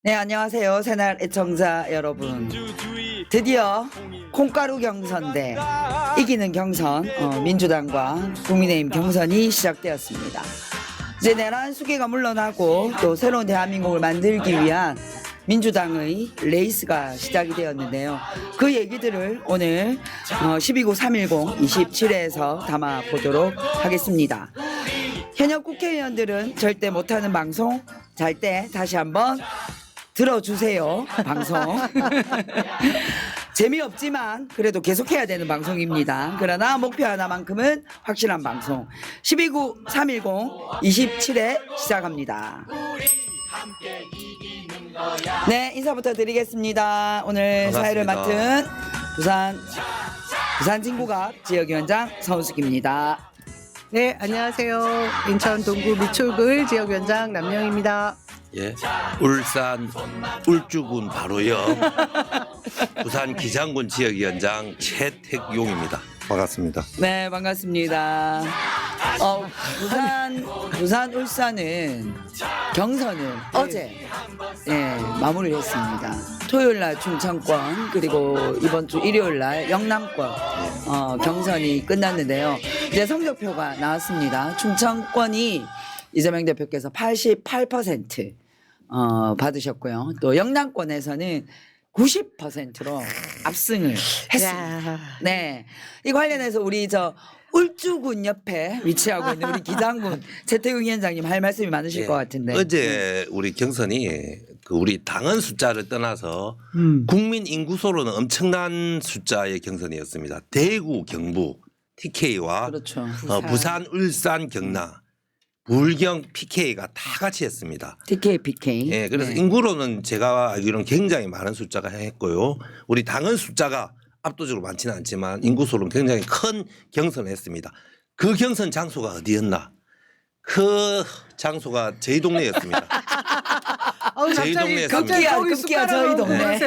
네, 안녕하세요. 새날 애청자 여러분. 드디어 콩가루 경선대 이기는 경선 민주당과 국민의힘 경선이 시작되었습니다. 이제 내란 수계가 물러나고 또 새로운 대한민국을 만들기 위한 민주당의 레이스가 시작이 되었는데요. 그 얘기들을 오늘 12구 310 27회에서 담아보도록 하겠습니다. 현역 국회의원들은 절대 못하는 방송 잘 때 다시 한번 들어주세요. 방송. 재미없지만 그래도 계속해야 되는 방송입니다. 그러나 목표 하나만큼은 확실한 방송. 12구 310 27회 시작합니다. 네, 인사부터 드리겠습니다. 오늘 반갑습니다. 사회를 맡은 부산 진구갑 지역위원장 서은숙입니다. 네, 안녕하세요. 인천 동구 미출굴 지역위원장 남영입니다. 예, 울산 울주군 바로역 부산 기장군 지역위원장 최택용입니다. 반갑습니다. 네, 반갑습니다. 부산 울산은 경선을 어제 마무리를 했습니다. 토요일 날 충청권 그리고 이번 주 일요일 날 영남권 경선이 끝났는데요. 이제 성적표가 나왔습니다. 충청권이 이재명 대표께서 88% 받으셨고요. 또 영남권에서는 90%로 압승을 했습니다. 네, 이 관련해서 우리 울주군 옆에 위치하고 있는 우리 기장군 최태웅 위원장님 할 말씀이 많으실 예, 것 같은데. 어제 우리 경선이 우리 당헌 숫자를 떠나서 국민 인구수로는 엄청난 숫자의 경선이었습니다. 대구, 경북, TK와 그렇죠. 부산, 울산, 경남, 불경, PK가 다 같이 했습니다. TK, PK. 예, 그래서 네. 인구로는 제가 알기로는 굉장히 많은 숫자가 했고요. 우리 당헌 숫자가 압도적으로 많지는 않지만 인구수로는 굉장히 큰 경선을 했습니다. 그 경선 장소가 어디였나? 그 장소가 저희 동네였습니다. 저희 동네였습니다. 급기야 저희 동네.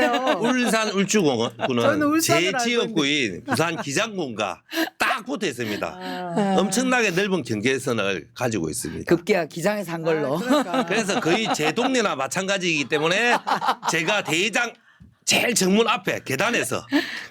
울산 울주군은 저는 울산을 제 알고 지역구인 부산 기장군과 딱 붙어 있습니다. 엄청나게 넓은 경계선을 가지고 있습니다. 급기야 기장에서 한 걸로. 그래서 거의 제 동네나 마찬가지이기 때문에 제가 대장 제일 정문 앞에 계단에서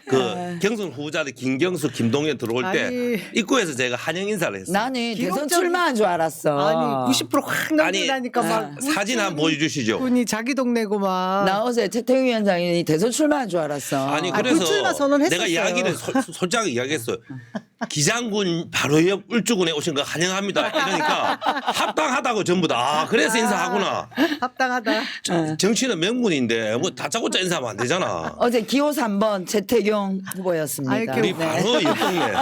그 경선 후보자들 김경수, 김동연 들어올 때 아니. 입구에서 제가 환영 인사를 했어요. 나는 대선 기록적인- 출마한 줄 알았어. 아니 90%확 넘겨나니까 막 사진 한번 보여주시죠. 군이 자기 동네고만. 나 어제 최태웅 위원장이 대선 출마한 줄 알았어. 아니 아, 불출마 그래서 선언했었어요. 내가 이야기를 솔직하게 이야기했어요. 기장군 바로 옆 울주군에 오신 거 환영합니다. 이러니까 합당하다고 전부 다. 아 그래서 인사하구나. 합당하다. 정치는 명분인데 뭐 다짜고짜 인사하면 안 되잖아. 어제 기호 3번 최태경 후보였습니다. 아, 이렇게 우리 바로 옆 동네.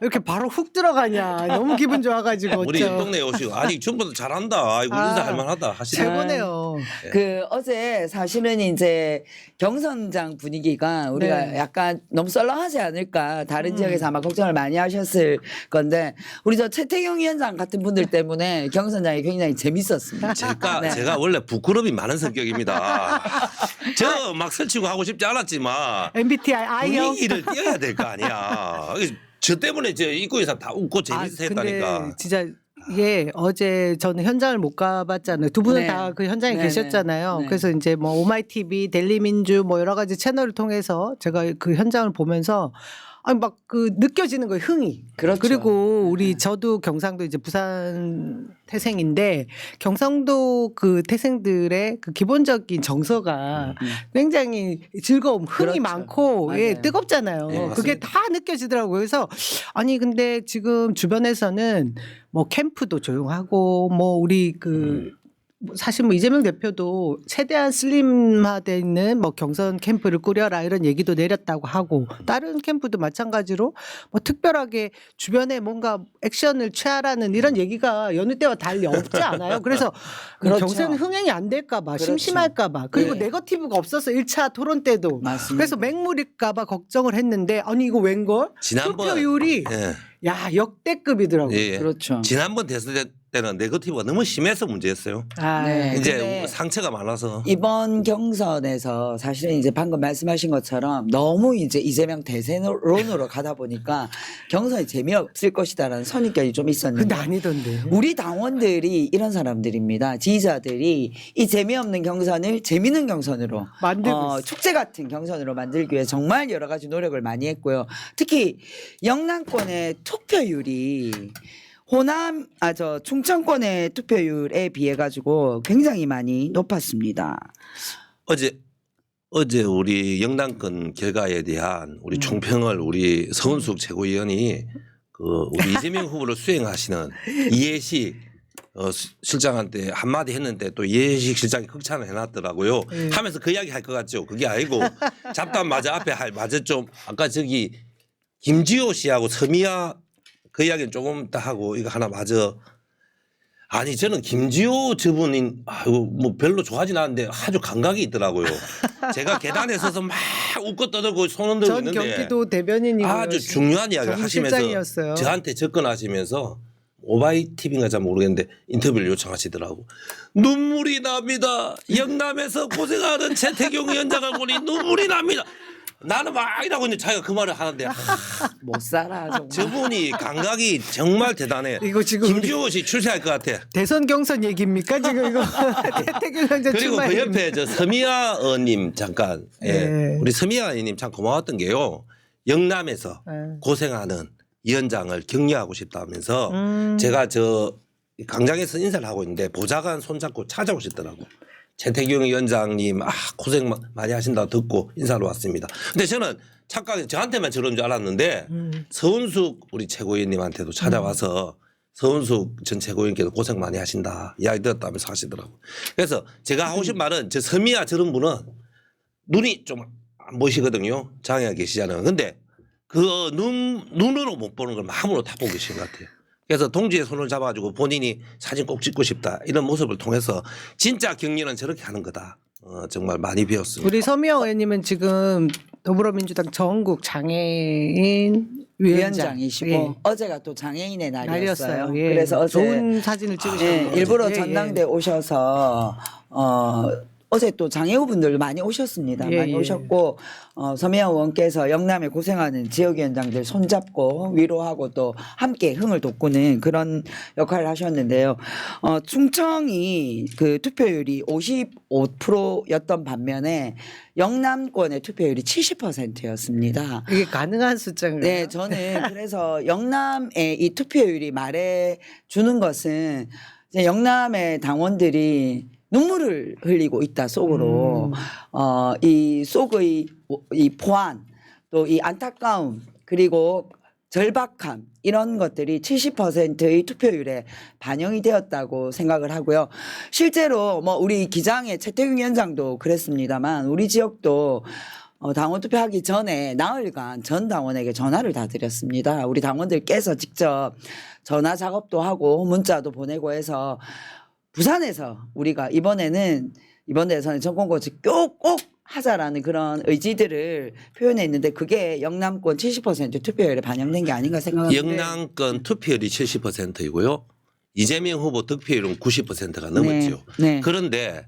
이렇게 바로 훅 들어가냐. 너무 기분 좋아가지고. 우리 옆 어쩌. 동네에 오시고 아니 전부 다 잘한다. 아이고 인사할 만하다 하시네. 최고네요. 그 어제 사실은 이제 경선장 분위기가 우리가 네. 약간 너무 썰렁하지 않을까 다른 지역에서 아마 걱정을 많이 하셨을 건데 우리 최태경 위원장 같은 분들 때문에 경선장이 굉장히 재밌었습니다. 제가 원래 부끄러움이 많은 성격입니다. 저 막 설치고 하고 싶지 않았지만 MBTI I형. 분위기를 띄어야 될 거 아니야. 저 때문에 저 입구에서 다 웃고 재밌어 했다니까. 근데 진짜 이게 어제 저는 현장을 못 가봤잖아요. 두 분은 네. 다 그 현장에 네, 계셨잖아요. 네. 그래서 이제 뭐 오마이TV, 델리민주 뭐 여러 가지 채널을 통해서 제가 그 현장을 보면서 아니 막 그 느껴지는 거예요, 흥이. 그렇죠. 그리고 우리 저도 경상도 이제 부산 태생인데 경상도 그 태생들의 그 기본적인 정서가 굉장히 즐거움, 흥이 그렇죠. 많고 예, 맞아요. 뜨겁잖아요. 네, 맞습니다. 그게 다 느껴지더라고요. 그래서 아니 근데 지금 주변에서는 뭐 캠프도 조용하고 뭐 우리 그 사실 뭐 이재명 대표도 최대한 슬림화돼 있는 뭐 경선 캠프를 꾸려라 이런 얘기도 내렸다고 하고 다른 캠프도 마찬가지로 뭐 특별하게 주변에 뭔가 액션을 취하라는 이런 얘기가 여느 때와 달리 없지 않아요. 그래서 그렇죠. 경선 흥행이 안 될까 봐 그렇죠. 심심할까 봐 그리고 네. 네거티브가 없어서 1차 토론 때도 맞습니다. 그래서 맹물일까 봐 걱정을 했는데 아니 이거 웬걸? 지난번 투표율이 예. 야 역대급이더라고요. 예. 그렇죠. 지난번 대선 때 때는 네거티브가 너무 심해서 문제였어요. 아, 네. 이제 근데 상처가 많아서 이번 경선에서 사실은 이제 방금 말씀하신 것처럼 너무 이제 이재명 대세론으로 가다 보니까 경선이 재미없을 것이다라는 선입견이 좀 근데 있었는데 아니던데. 우리 당원들이 이런 사람들입니다. 지지자들이 이 재미없는 경선을 재미있는 경선으로 만들고 있어. 축제 같은 경선으로 만들기 위해 정말 여러 가지 노력을 많이 했고요. 특히 영남권의 투표율이 충청권의 투표율에 비해 가지고 굉장히 많이 높았습니다. 어제 우리 영남권 결과에 대한 우리 총평을 우리 서은숙 최고위원이 우리 이재명 후보를 수행하시는 이해식 실장한테 한마디 했는데 또 이해식 실장이 극찬을 해놨더라고요. 하면서 그 이야기 할 것 같죠. 그게 아니고 잡담 마저 앞에 마저 좀 아까 저기 김지호 씨하고 서미아 그 이야기는 조금 더 하고 이거 하나 마저. 아니 저는 김지호 저분인 뭐 별로 좋아하진 않는데 아주 감각이 있더라고요. 제가 계단에 서서 막 웃고 떠들고 손 흔들고 전 있는데 경기도 대변인이고 아주 중요한 이야기를 하시면서 정무실장이었어요. 저한테 접근하시면서 오바이 TV인가 잘 모르겠는데 인터뷰를 요청하시더라고. 눈물이 납니다. 영남에서 고생하는 최태경 위원장을 보니 눈물이 납니다. 나는 막 이러고 있는데 자기가 그 말을 하는데 못 살아 정말. 저분이 감각이 정말 대단해. 이거 지금 김지호 씨 출세할 것 같아. 대선 경선 얘기입니까 지금 이거 태태경 현재 그리고 출마 그 옆에 저 서미아 의원님 잠깐 네. 우리 서미아 의원님 참 고마웠던 게요. 영남에서 네. 고생하는 위원장을 격려하고 싶다면서 음. 제가 저 광장에서 인사를 하고 있는데 보좌관 손잡고 찾아오셨더라고. 최태경 위원장님 고생 많이 하신다고 듣고 인사로 왔습니다. 근데 저는 착각해 저한테만 저런 줄 알았는데 서은숙 우리 최고위원님한테도 찾아와서 서은숙 전 최고위원께서 고생 많이 하신다 이야기 들었다면서 하시더라고요. 그래서 제가 하고 싶은 말은 저 서미아 저런 분은 눈이 좀 안 보이시거든요. 장애가 계시잖아요. 근데 그 눈으로 못 보는 걸 마음으로 다 보고 계신 것 같아요. 그래서 동지의 손을 잡아가지고 본인이 사진 꼭 찍고 싶다 이런 모습을 통해서 진짜 격려는 저렇게 하는 거다. 정말 많이 배웠습니다. 우리 서미아 의원님은 지금 더불어민주당 전국 장애인 위원장이시고 예. 어제가 또 장애인의 날이었어요. 날이었어요. 예. 그래서 어제 좋은 사진을 찍으셨네요. 일부러 예, 전당대 오셔서 어제 또 장애우분들 많이 오셨습니다. 예, 많이 예. 오셨고 서미아 의원께서 영남에 고생하는 지역위원장들 손잡고 위로하고 또 함께 흥을 돋구는 그런 역할을 하셨는데요. 충청이 그 투표율이 55%였던 반면에 영남권의 투표율이 70%였습니다. 이게 가능한 숫자인가요? 네, 저는 그래서 영남의 이 투표율이 말해 주는 것은 이제 영남의 당원들이 눈물을 흘리고 있다 속으로 이 속의 이 포안 또 이 안타까움 그리고 절박함 이런 것들이 70%의 투표율에 반영이 되었다고 생각을 하고요. 실제로 뭐 우리 기장의 최태경 위원장도 그랬습니다만 우리 지역도 당원 투표하기 전에 나흘간 전 당원에게 전화를 다 드렸습니다. 우리 당원들께서 직접 전화 작업도 하고 문자도 보내고 해서 부산에서 우리가 이번 대선에 정권고시 꼭 하자라는 그런 의지들을 표현했는데 그게 영남권 70% 투표율에 반영된 게 아닌가 생각합니다. 영남권 투표율이 70%이고요. 이재명 후보 득표율은 90%가 넘었죠. 네. 그런데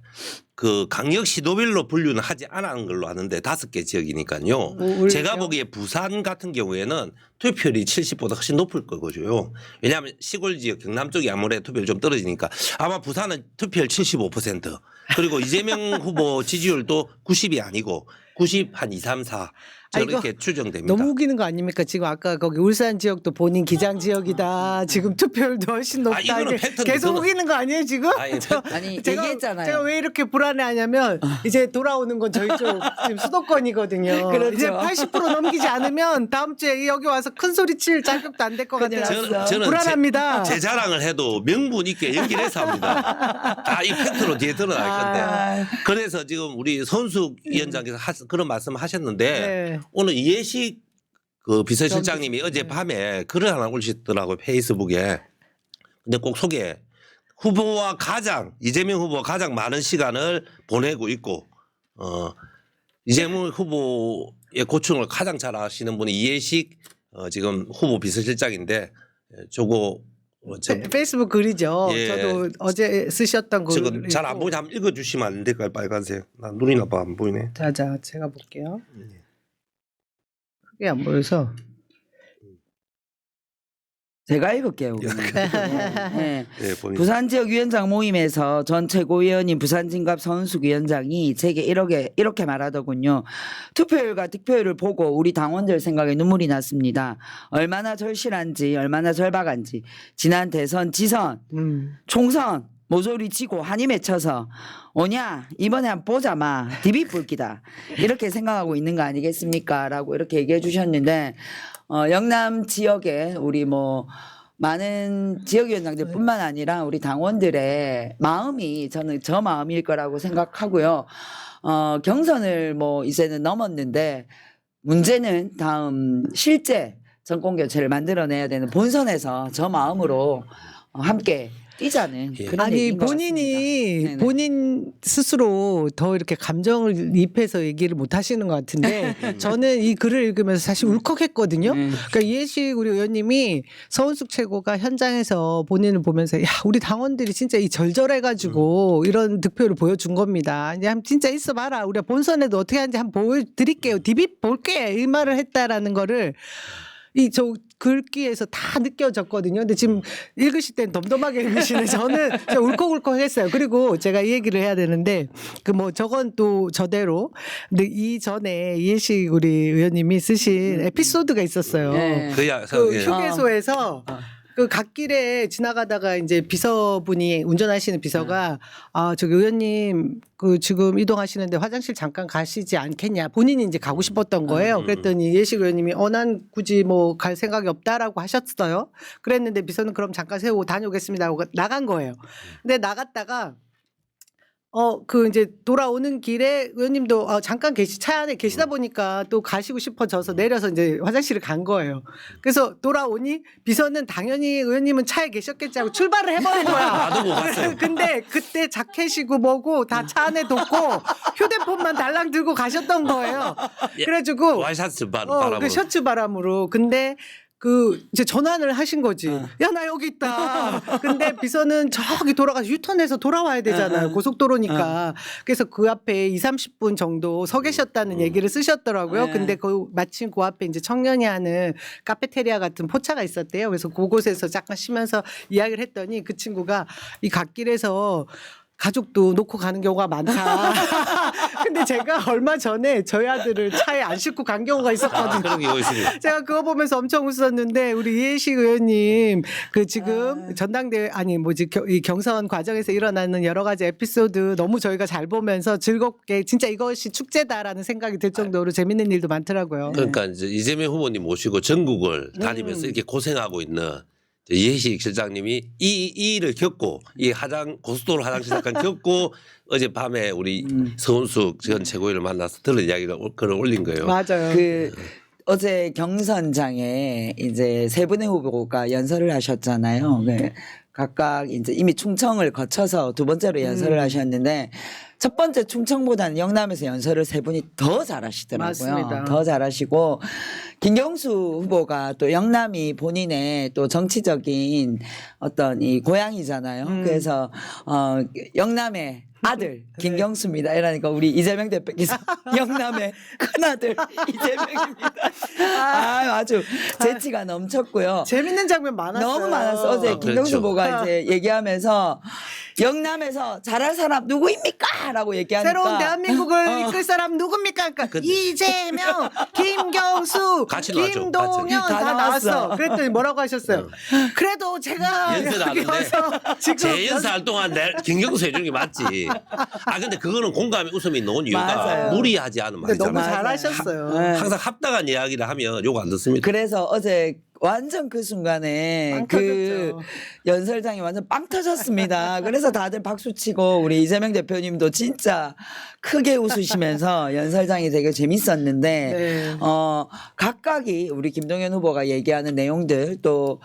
그 강력시 노벨로 분류는 하지 않은 걸로 아는데 5개 지역이니까요. 제가 보기에 부산 같은 경우에는 투표율이 70보다 훨씬 높을 거고요. 왜냐하면 시골 지역 경남 쪽이 아무래도 투표율이 좀 떨어지니까 아마 부산은 투표율 75% 그리고 이재명 후보 지지율도 90이 아니고 90 한 2, 3, 4 저렇게 추정됩니다. 너무 웃기는 거 아닙니까? 지금 아까 거기 울산 지역도 본인 기장 지역이다. 지금 투표율도 훨씬 높다. 이거는 이게 팩트인데 계속 저는- 웃기는 거 아니에요 지금? 아니, 아니 제가 얘기했잖아요. 왜 이렇게 불안해하냐면 이제 돌아오는 건 저희 쪽 지금 수도권이거든요. 그렇죠. 이제 80% 넘기지 않으면 다음 주에 여기 와서 큰 소리 칠 자격도 안 될 것 큰일 같아요. 났어. 저는 불안합니다. 제 자랑을 해도 명분 있게 연기해서 합니다. 이 팩트로 뒤에 드러날 건데. 그래서 지금 우리 손숙 위원장께서 그런 말씀 하셨는데 네. 오늘 이해식 그 비서실장님이 어젯밤에 글을 하나 올리셨더라고요. 페이스북에. 근데 꼭 소개. 이재명 후보와 가장 많은 시간을 보내고 있고 이재명 후보의 고충을 가장 잘 아시는 분이 이해식 지금 후보 비서실장인데 저거 페이스북 글이죠. 예. 저도 어제 쓰셨던 글. 지금 잘 안 보이지? 한번 읽어주시면 안 될까요? 빨간색. 나 눈이 나빠 안 보이네. 자자 제가 볼게요. 크게 안 보여서. 제가 읽을게요. 그러면. 네. 네, 본인. 부산 지역 위원장 모임에서 전 최고위원인 부산진갑 서은숙 위원장이 제게 이렇게 말하더군요. 투표율과 득표율을 보고 우리 당원들 생각에 눈물이 났습니다. 얼마나 절실한지 얼마나 절박한지 지난 대선 지선 총선 모조리 치고 한이 맺혀서 오냐 이번에 한번 보자 마 디비불기다 이렇게 생각하고 있는 거 아니겠습니까? 라고 이렇게 얘기해 주셨는데 영남 지역에 우리 뭐 많은 지역위원장들뿐만 아니라 우리 당원들의 마음이 저는 저 마음일 거라고 생각하고요. 경선을 뭐 이제는 넘었는데 문제는 다음 실제 정권교체를 만들어내야 되는 본선에서 저 마음으로 함께 뛰자는 예. 그런 아니 얘기인 것 본인이 같습니다. 네네. 본인 스스로 더 이렇게 감정을 입해서 얘기를 못 하시는 것 같은데 저는 이 글을 읽으면서 사실 울컥했거든요. 그러니까 이해식 우리 의원님이 서은숙 최고가 현장에서 본인을 보면서 야 우리 당원들이 진짜 이 절절해가지고 이런 득표를 보여준 겁니다. 이제 한번 진짜 있어봐라. 우리가 본선에도 어떻게 하는지 한번 보여드릴게요. 디비 볼게 이 말을 했다라는 거를 이 저 글귀에서 다 느껴졌거든요. 근데 지금 읽으실 땐 덤덤하게 읽으시네. 저는 진짜 울컥울컥했어요. 그리고 제가 이 얘기를 해야 되는데 그 뭐 저건 또 저대로. 근데 이전에 이해식 우리 의원님이 쓰신 에피소드가 있었어요. 네. 그 예. 휴게소에서 그 갓길에 지나가다가 이제 비서분이 운전하시는 비서가 아 저기 의원님 그 지금 이동하시는데 화장실 잠깐 가시지 않겠냐 본인이 이제 가고 싶었던 거예요. 그랬더니 예식 의원님이 난 굳이 뭐 갈 생각이 없다라고 하셨어요. 그랬는데 비서는 그럼 잠깐 세우고 다녀오겠습니다 하고 나간 거예요. 근데 나갔다가 그 이제 돌아오는 길에 의원님도 잠깐 차 안에 계시다 보니까 또 가시고 싶어져서 내려서 이제 화장실을 간 거예요. 그래서 돌아오니 비서는 당연히 의원님은 차에 계셨겠지 하고 출발을 해버린 거야. 나도 못 봤어요. 근데 그때 자켓이고 뭐고 다 차 안에 뒀고 휴대폰만 달랑 들고 가셨던 거예요. 그래가지고 와이셔츠 바람으로. 그 셔츠 바람으로. 근데 그 이제 전환을 하신 거지. 야 나 여기 있다. 근데 비서는 저기 돌아가서 유턴해서 돌아와야 되잖아요. 고속도로니까. 그래서 그 앞에 20-30분 정도 서 계셨다는 얘기를 쓰셨더라고요. 근데 그 마침 그 앞에 이제 청년이 하는 카페테리아 같은 포차가 있었대요. 그래서 그곳에서 잠깐 쉬면서 이야기를 했더니 그 친구가 이 갓길에서 가족도 놓고 가는 경우가 많다. 근데 제가 얼마 전에 저희 아들을 차에 안 싣고 간 경우가 있었거든요. 그런 게 있습니다. 제가 그거 보면서 엄청 웃었는데 우리 이해식 의원님 그 지금 전당대회 아니 뭐지 이 경선 과정에서 일어나는 여러 가지 에피소드 너무 저희가 잘 보면서 즐겁게 진짜 이것이 축제다라는 생각이 들 정도로 재밌는 일도 많더라고요. 그러니까 이제 이재명 후보님 모시고 전국을 다니면서 이렇게 고생하고 있는 이해식 실장님이 이 일을 겪고 이 고속도로 화장실 잠깐 겪고 어젯밤에 우리 서은숙 전 최고위를 만나서 들은 이야기를 글을 올린 거예요. 맞아요. 그 어제 경선장에 이제 세 분의 후보가 연설을 하셨잖아요. 네. 각각 이제 이미 충청을 거쳐서 두 번째로 연설을 하셨는데 첫 번째 충청보다는 영남에서 연설을 세 분이 더 잘하시더라고요. 맞습니다. 더 잘하시고 김경수 후보가 또 영남이 본인의 또 정치적인 어떤 이 고향이잖아요. 그래서 영남의 아들 김경수입니다. 이러니까 우리 이재명 대표께서 영남의 큰아들 이재명입니다. 아주 재치가 넘쳤고요. 재밌는 장면 많았어요. 너무 많았어. 어제 그렇죠. 김경수 후보가 이제 얘기하면서 영남에서 잘할 사람 누구입니까? 라고 얘기하니까 새로운 대한민국을 이끌 사람 누굽니까? 그러니까 이재명, 김경수, 같이 나왔죠. 김동연 같이. 다 다 나왔어. 나왔어. 그랬더니 뭐라고 하셨어요? 그래도 제가 연설 안 여기 와서 하는데 지금 제 연설 동안 김경수 해주는 게 맞지. 근데 그거는 공감의 웃음이 나온 이유가 맞아요. 무리하지 않은 근데 너무 말이잖아요. 잘하셨어요. 네. 항상 합당한 이야기를 하면 욕 안 듣습니다. 그래서 어제 완전 그 순간에 빵 그 터졌죠. 연설장이 완전 빵 터졌습니다. 그래서 다들 박수 치고 우리 이재명 대표님도 진짜 크게 웃으시면서 연설장이 되게 재밌었는데 네. 각각이 우리 김동연 후보가 얘기하는 내용들 또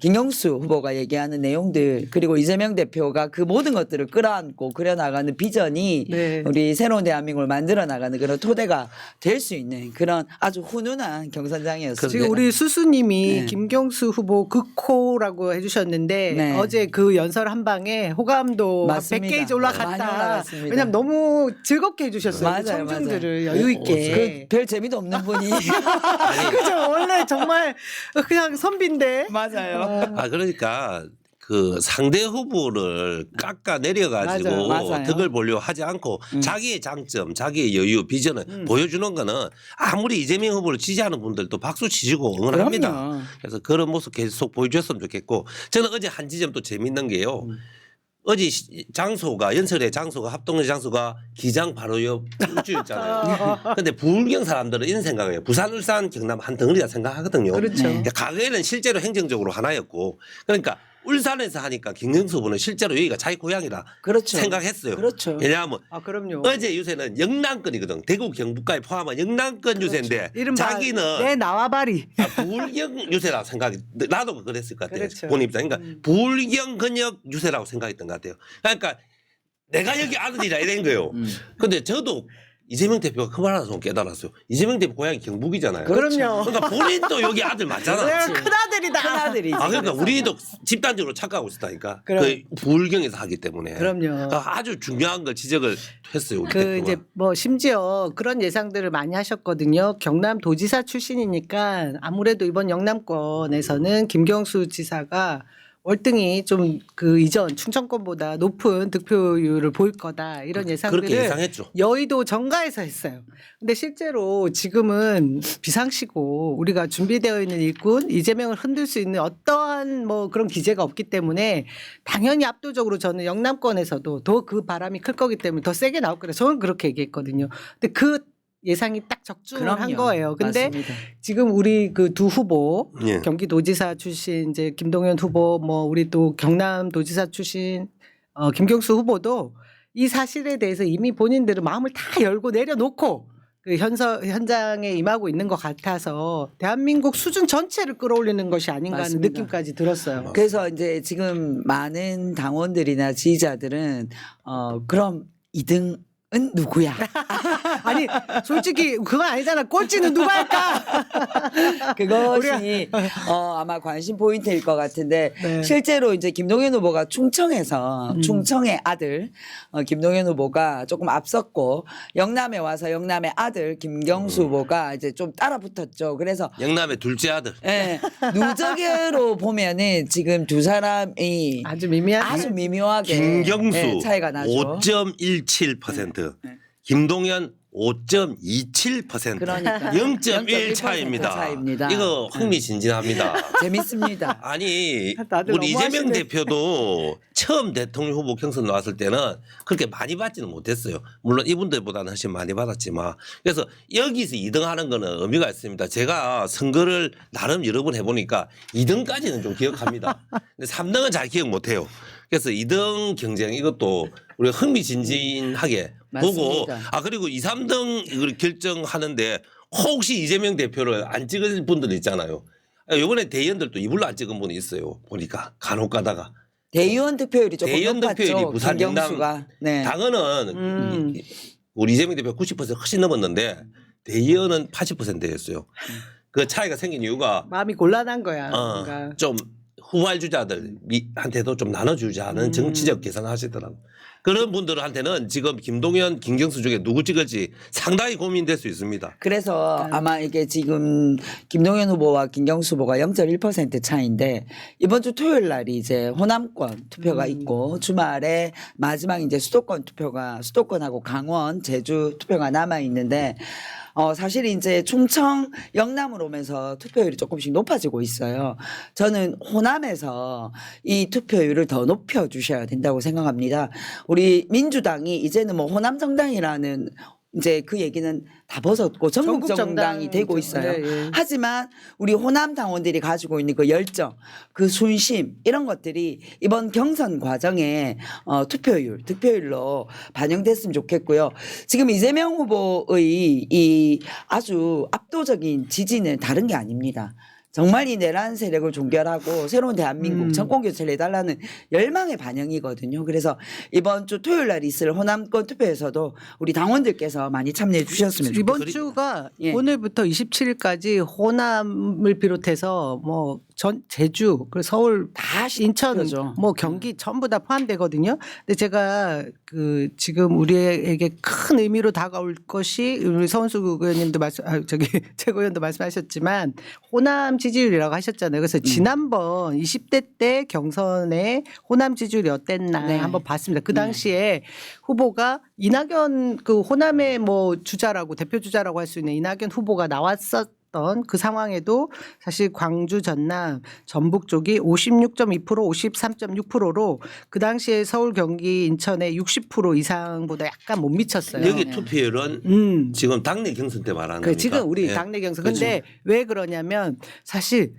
김경수 후보가 얘기하는 내용들 그리고 이재명 대표가 그 모든 것들을 끌어안고 그려나가는 비전이 네. 우리 새로운 대한민국을 만들어 나가는 그런 토대가 될 수 있는 그런 아주 훈훈한 경선장이었습니다. 지금 우리 수수님이 네. 김경수 후보 극호라고 해주셨는데 네. 어제 그 연설 한 방에 호감도 한 맞습니다. 100개 이제 올라갔다. 많이 올라갔습니다. 왜냐면 너무 즐겁게 해주셨어요. 맞아요, 그 청중들을 맞아요. 여유 있게. 별 재미도 없는 분이 그죠? 원래 정말 그냥 선비인데. 맞아요. 아 그러니까 그 상대 후보를 깎아 내려가지고 맞아요. 덕을 보려 하지 않고 자기의 장점, 자기의 여유, 비전을 보여주는 거는 아무리 이재명 후보를 지지하는 분들도 박수 치시고 응원합니다. 그럼요. 그래서 그런 모습 계속 보여줬으면 좋겠고 저는 어제 한 지점 또 재밌는 게요. 어제 장소가 연설의 장소가 합동의 장소가 기장 바로 옆 우주였잖아요. 근데 부울경 사람들은 이런 생각을 해요. 부산, 울산, 경남 한 덩어리다 생각하거든요. 그렇죠. 네. 근데 과거에는 실제로 행정적으로 하나였고 그러니까 울산에서 하니까 김경수 후보는 실제로 여기가 자기 고향이라 그렇죠. 생각했어요. 그렇죠. 왜냐하면 아 그럼요. 어제 유세는 영남권이거든. 대구 경북까지 포함한 영남권 유세인데 이른바 자기는 내 나와바리. 부울경 유세라고 생각이 나도 그랬을 것 같아요. 그렇죠. 본인 입장. 그러니까 부울경 근역 유세라고 생각했던 것 같아요. 그러니까 내가 여기 아들이라 이런 거예요. 근데 저도 이재명 대표가 그 말 하나서 깨달았어요. 이재명 대표 고향이 경북이잖아요. 그럼요. 그러니까 본인도 여기 아들 맞잖아. 내가 큰아들이다. 큰아들이지. 아 그러니까 그래서. 우리도 집단적으로 착각하고 있었다니까. 그럼. 그 부울경에서 하기 때문에. 그럼요. 그러니까 아주 중요한 걸 지적을 했어요. 우리 그 대표가. 이제 뭐 심지어 그런 예상들을 많이 하셨거든요. 경남 도지사 출신이니까 아무래도 이번 영남권에서는 김경수 지사가 월등히 좀 그 이전 충청권보다 높은 득표율을 보일 거다 이런 예상들을 그렇게 예상했죠. 여의도 정가에서 했어요. 근데 실제로 지금은 비상시고 우리가 준비되어 있는 일꾼 이재명을 흔들 수 있는 어떠한 뭐 그런 기제가 없기 때문에 당연히 압도적으로 저는 영남권에서도 더 그 바람이 클 거기 때문에 더 세게 나올 거라 저는 그렇게 얘기했거든요. 근데 그 예상이 딱 적중한 그럼요. 거예요. 근데 맞습니다. 지금 우리 그 두 후보 예. 경기도지사 출신 이제 김동연 후보 뭐 우리 또 경남도지사 출신 김경수 후보도 이 사실에 대해서 이미 본인들은 마음을 다 열고 내려놓고 그 현장에 임하고 있는 것 같아서 대한민국 수준 전체를 끌어올리는 것이 아닌가 하는 맞습니다. 느낌까지 들었어요. 그래서 이제 지금 많은 당원들이나 지지자들은 그럼 2등은 누구야? 아니 솔직히 그건 아니잖아. 꼴찌는 누가 할까? 그것이 아마 관심 포인트일 것 같은데 네. 실제로 이제 김동연 후보가 충청에서 충청의 아들 김동연 후보가 조금 앞섰고 영남에 와서 영남의 아들 김경수 후보가 이제 좀 따라 붙었죠. 그래서 영남의 둘째 아들. 예, 누적으로 보면은 지금 두 사람이 아주 미미한 아주 미묘하게 김경수 예, 차이가 나죠. 5.17%, 김동연 5.27%, 그러니까 0.1 차이입니다. 차이입니다. 이거 흥미진진합니다. 재밌습니다. 아니 다들 우리 이재명 너무하시네. 대표도 처음 대통령 후보 경선 나왔을 때는 그렇게 많이 받지는 못했어요. 물론 이분들보다는 훨씬 많이 받았지만 그래서 여기서 2등 하는 거는 의미가 있습니다. 제가 선거를 나름 여러 번 해보니까 2등까지는 좀 기억합니다. 근데 3등은 잘 기억 못해요. 그래서 2등 경쟁 이것도 우리가 흥미진진하게 보고 맞습니다. 그리고 2, 3등 이걸 결정하는데 혹시 이재명 대표를 안 찍을 분들 있잖아요. 이번에 대의원들도 이불로 안 찍은 분이 있어요. 보니까 간혹 가다가. 대의원 득표율이 조금 대의원 높았죠. 득표율이 부산 김경수가. 네. 당헌은 우리 이재명 대표 90% 훨씬 넘었는데 대의원은 80%였어요. 그 차이가 생긴 이유가 마음이 곤란한 거야. 뭔가. 좀 후발주자들한테도 좀 나눠주자는 정치적 계산을 하시더라고요. 그런 분들한테는 지금 김동연, 김경수 중에 누구 찍을지 상당히 고민될 수 있습니다. 그래서 아마 이게 지금 김동연 후보와 김경수 후보가 0.1% 차이인데 이번 주 토요일 날이 이제 호남권 투표가 있고 주말에 마지막 이제 수도권하고 강원, 제주 투표가 남아 있는데 사실 이제 충청 영남으로 오면서 투표율이 조금씩 높아지고 있어요. 저는 호남에서 이 투표율을 더 높여 주셔야 된다고 생각합니다. 우리 민주당이 이제는 뭐 호남 정당이라는 이제 그 얘기는 다 벗었고 전국 정당이 되고 있어요. 네, 예. 하지만 우리 호남 당원들이 가지고 있는 그 열정, 그 순심 이런 것들이 이번 경선 과정에 득표율로 반영됐으면 좋겠고요. 지금 이재명 후보의 이 아주 압도적인 지지는 다른 게 아닙니다. 정말 이 내란 세력을 종결하고 새로운 대한민국 정권 교체를 해달라는 열망의 반영이거든요. 그래서 이번 주 토요일 날 있을 호남권 투표에서도 우리 당원들께서 많이 참여해 주셨으면 이번 좋겠습니다. 주가 예. 오늘부터 27일까지 호남을 비롯해서 뭐 제주, 그리고 서울, 다 인천, 시끄러죠. 뭐 경기 전부 다 포함되거든요. 근데 제가 그 지금 우리에게 큰 의미로 다가올 것이 우리 서은수 의원님도 최고위원도 말씀하셨지만 호남 지지율이라고 하셨잖아요. 그래서 지난번 20대 때 경선에 호남 지지율이 어땠나 네. 한번 봤습니다. 그 당시에 후보가 이낙연 그 호남의 뭐 주자라고 대표 주자라고 할 수 있는 이낙연 후보가 나왔었던 그 상황에도 사실 광주, 전남, 전북 쪽이 56.2%, 53.6%로 그 당시에 서울, 경기, 인천의 60% 이상보다 약간 못 미쳤어요. 여기 투표율은 지금 당내 경선 때 말하는 그 겁니까? 지금 우리 예. 당내 경선. 그렇죠. 근데 왜 그러냐면 사실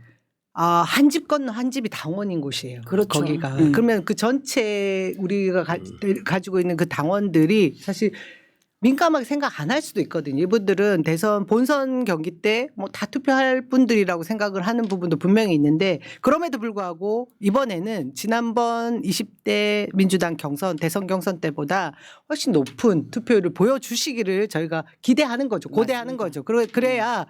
한 집 건너 한 집이 당원인 곳이에요. 그렇죠. 거기가. 그러면 그 전체 우리가 가지고 있는 그 당원들이 사실 민감하게 생각 안 할 수도 있거든요. 이분들은 대선 본선 경기 때 뭐 다 투표할 분들이라고 생각을 하는 부분도 분명히 있는데 그럼에도 불구하고 이번에는 지난번 20대 민주당 경선 대선 경선 때보다 훨씬 높은 투표율을 보여주시기를 저희가 기대하는 거죠. 고대하는 거죠. 그래야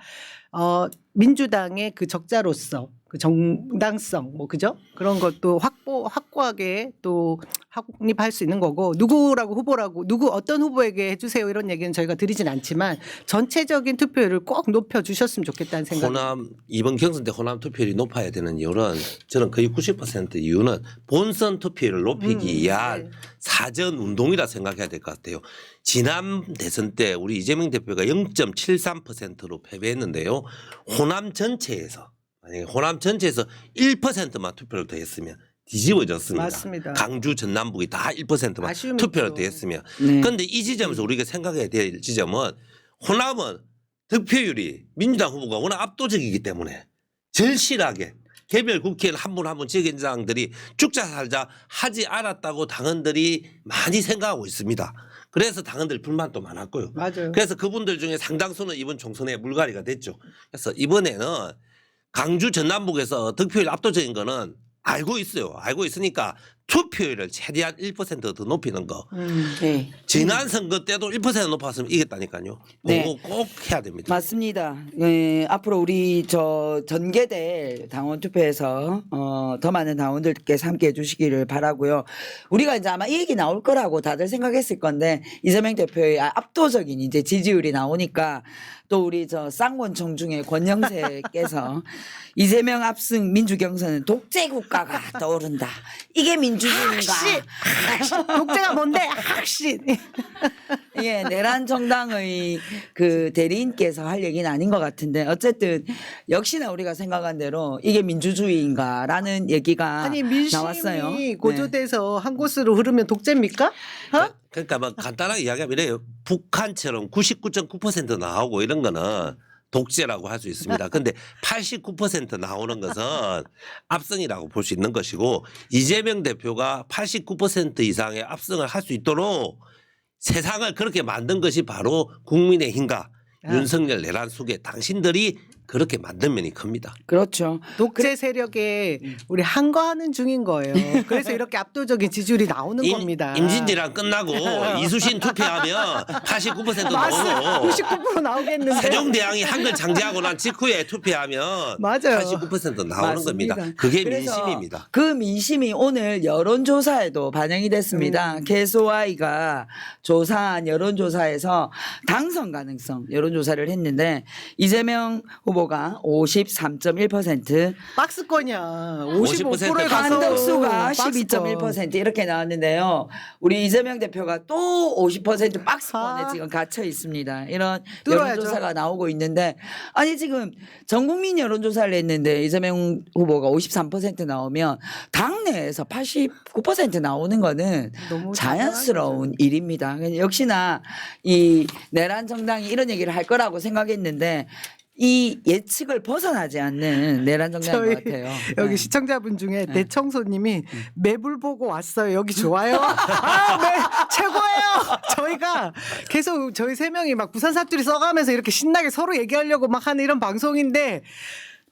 민주당의 그 적자로서 그 정당성 뭐 그죠? 그런 것도 확고하게 또 확립할 수 있는 거고 누구라고 후보라고 누구 어떤 후보에게 해주세요 이런 얘기는 저희가 드리진 않지만 전체적인 투표율을 꼭 높여주셨으면 좋겠다는 생각이 호남 이번 경선 때 호남 투표율이 높아야 되는 이유는 저는 거의 90% 이유는 본선 투표율을 높이기 위한 사전 운동이라 생각해야 될 것 같아요. 지난 대선 때 우리 이재명 대표가 0.73%로 패배했는데요. 호남 전체에서 만약에 호남 전체에서 1%만 투표를 더 했으면 뒤집어졌습니다. 맞습니다. 강주 전남북이 다 1%만 아쉬움이 투표를 있죠. 더 했으면. 네. 그런데 이 지점에서 우리가 생각해야 될 지점은 호남은 득표율이 민주당 후보가 워낙 압도적이기 때문에 절실하게 개별 국회의원 한 분 한 분 지역위원장들이 죽자 살자 하지 않았다고 당원들이 많이 생각하고 있습니다. 그래서 당원들 불만도 많았고요. 맞아요. 그래서 그분들 중에 상당수는 이번 총선에 물갈이가 됐죠. 그래서 이번에는 강주 전남북에서 득표율 압도적인 거는 알고 있어요. 알고 있으니까 투표율을 최대한 1%더 높이는 거. 네. 지난 선거 때도 1% 높았으면 이겼다니까요. 네. 그거 꼭 해야 됩니다. 맞습니다. 예, 앞으로 우리 전개될 당원 투표에서 더 많은 당원들께서 함께 해주시기를 바라고요. 우리가 이제 아마 이 얘기 나올 거라고 다들 생각했을 건데 이재명 대표의 압도적인 이제 지지율이 나오니까 또 우리 쌍권총 중에 권영세께서 이재명 압승 민주경선은 독재 국가가 떠오른다. 이게 민주주의인가? 독재가 뭔데? 확신. 예, 내란 정당의 그 대리인께서 할 얘기는 아닌 것 같은데 어쨌든 역시나 우리가 생각한 대로 이게 민주주의인가라는 얘기가 아니 민심이 나왔어요. 네. 고조돼서 한 곳으로 흐르면 독재입니까? 그러니까 뭐 간단하게 이야기하면 이래요. 북한처럼 99.9% 나오고 이런 거는 독재라고 할 수 있습니다. 그런데 89% 나오는 것은 압승이라고 볼 수 있는 것이고 이재명 대표가 89% 이상의 압승을 할 수 있도록 세상을 그렇게 만든 것이 바로 국민의힘과 윤석열 내란 속에 당신들이 그렇게 만든 면이 큽니다. 그렇죠. 독재 세력에 우리 항거하는 중인 거예요. 그래서 이렇게 압도적인 지지율이 나오는 겁니다. 임진왜란 끝나고 이수신 투표하면 89% 나오고 99% 나오겠는데. 세종대왕이 한글 창제하고 난 직후에 투표하면 맞아요. 89% 나오는 맞습니다. 겁니다. 그게 그래서 민심입니다. 그 민심이 오늘 여론조사에도 반영이 됐습니다. 개소아이가 조사한 여론조사에서 당선 가능성 여론조사를 했는데 이재명 후보가 53.1%, 박스권이야. 50% 55%에 가서 한덕수가 박스권. 12.1% 이렇게 나왔는데요. 우리 이재명 대표가 또 50% 박스권에 아. 지금 갇혀 있습니다. 이런 뚫어야죠. 여론조사가 나오고 있는데 아니 지금 전국민 여론조사를 했는데 이재명 후보가 53% 나오면 당내에서 89% 나오는 거는 너무 자연스러운 일입니다. 역시나 이 내란 정당이 이런 얘기를 할 거라고 생각했는데 이 예측을 벗어나지 않는 내란 정당인 것 같아요. 여기 네. 시청자분 중에 대청소님이 매불 보고 왔어요. 여기 좋아요. 최고예요. 저희가 계속 저희 세 명이 막 부산 사투리 써가면서 이렇게 신나게 서로 얘기하려고 막 하는 이런 방송인데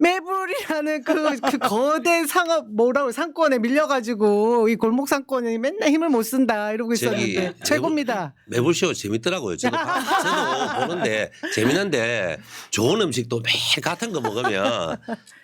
매불이라는 그 거대 상권에 밀려가지고 이 골목 상권이 맨날 힘을 못 쓴다 이러고 있었는데 최고입니다. 매불쇼 재밌더라고요. 저도 보는데 재밌는데 좋은 음식도 매일 같은 거 먹으면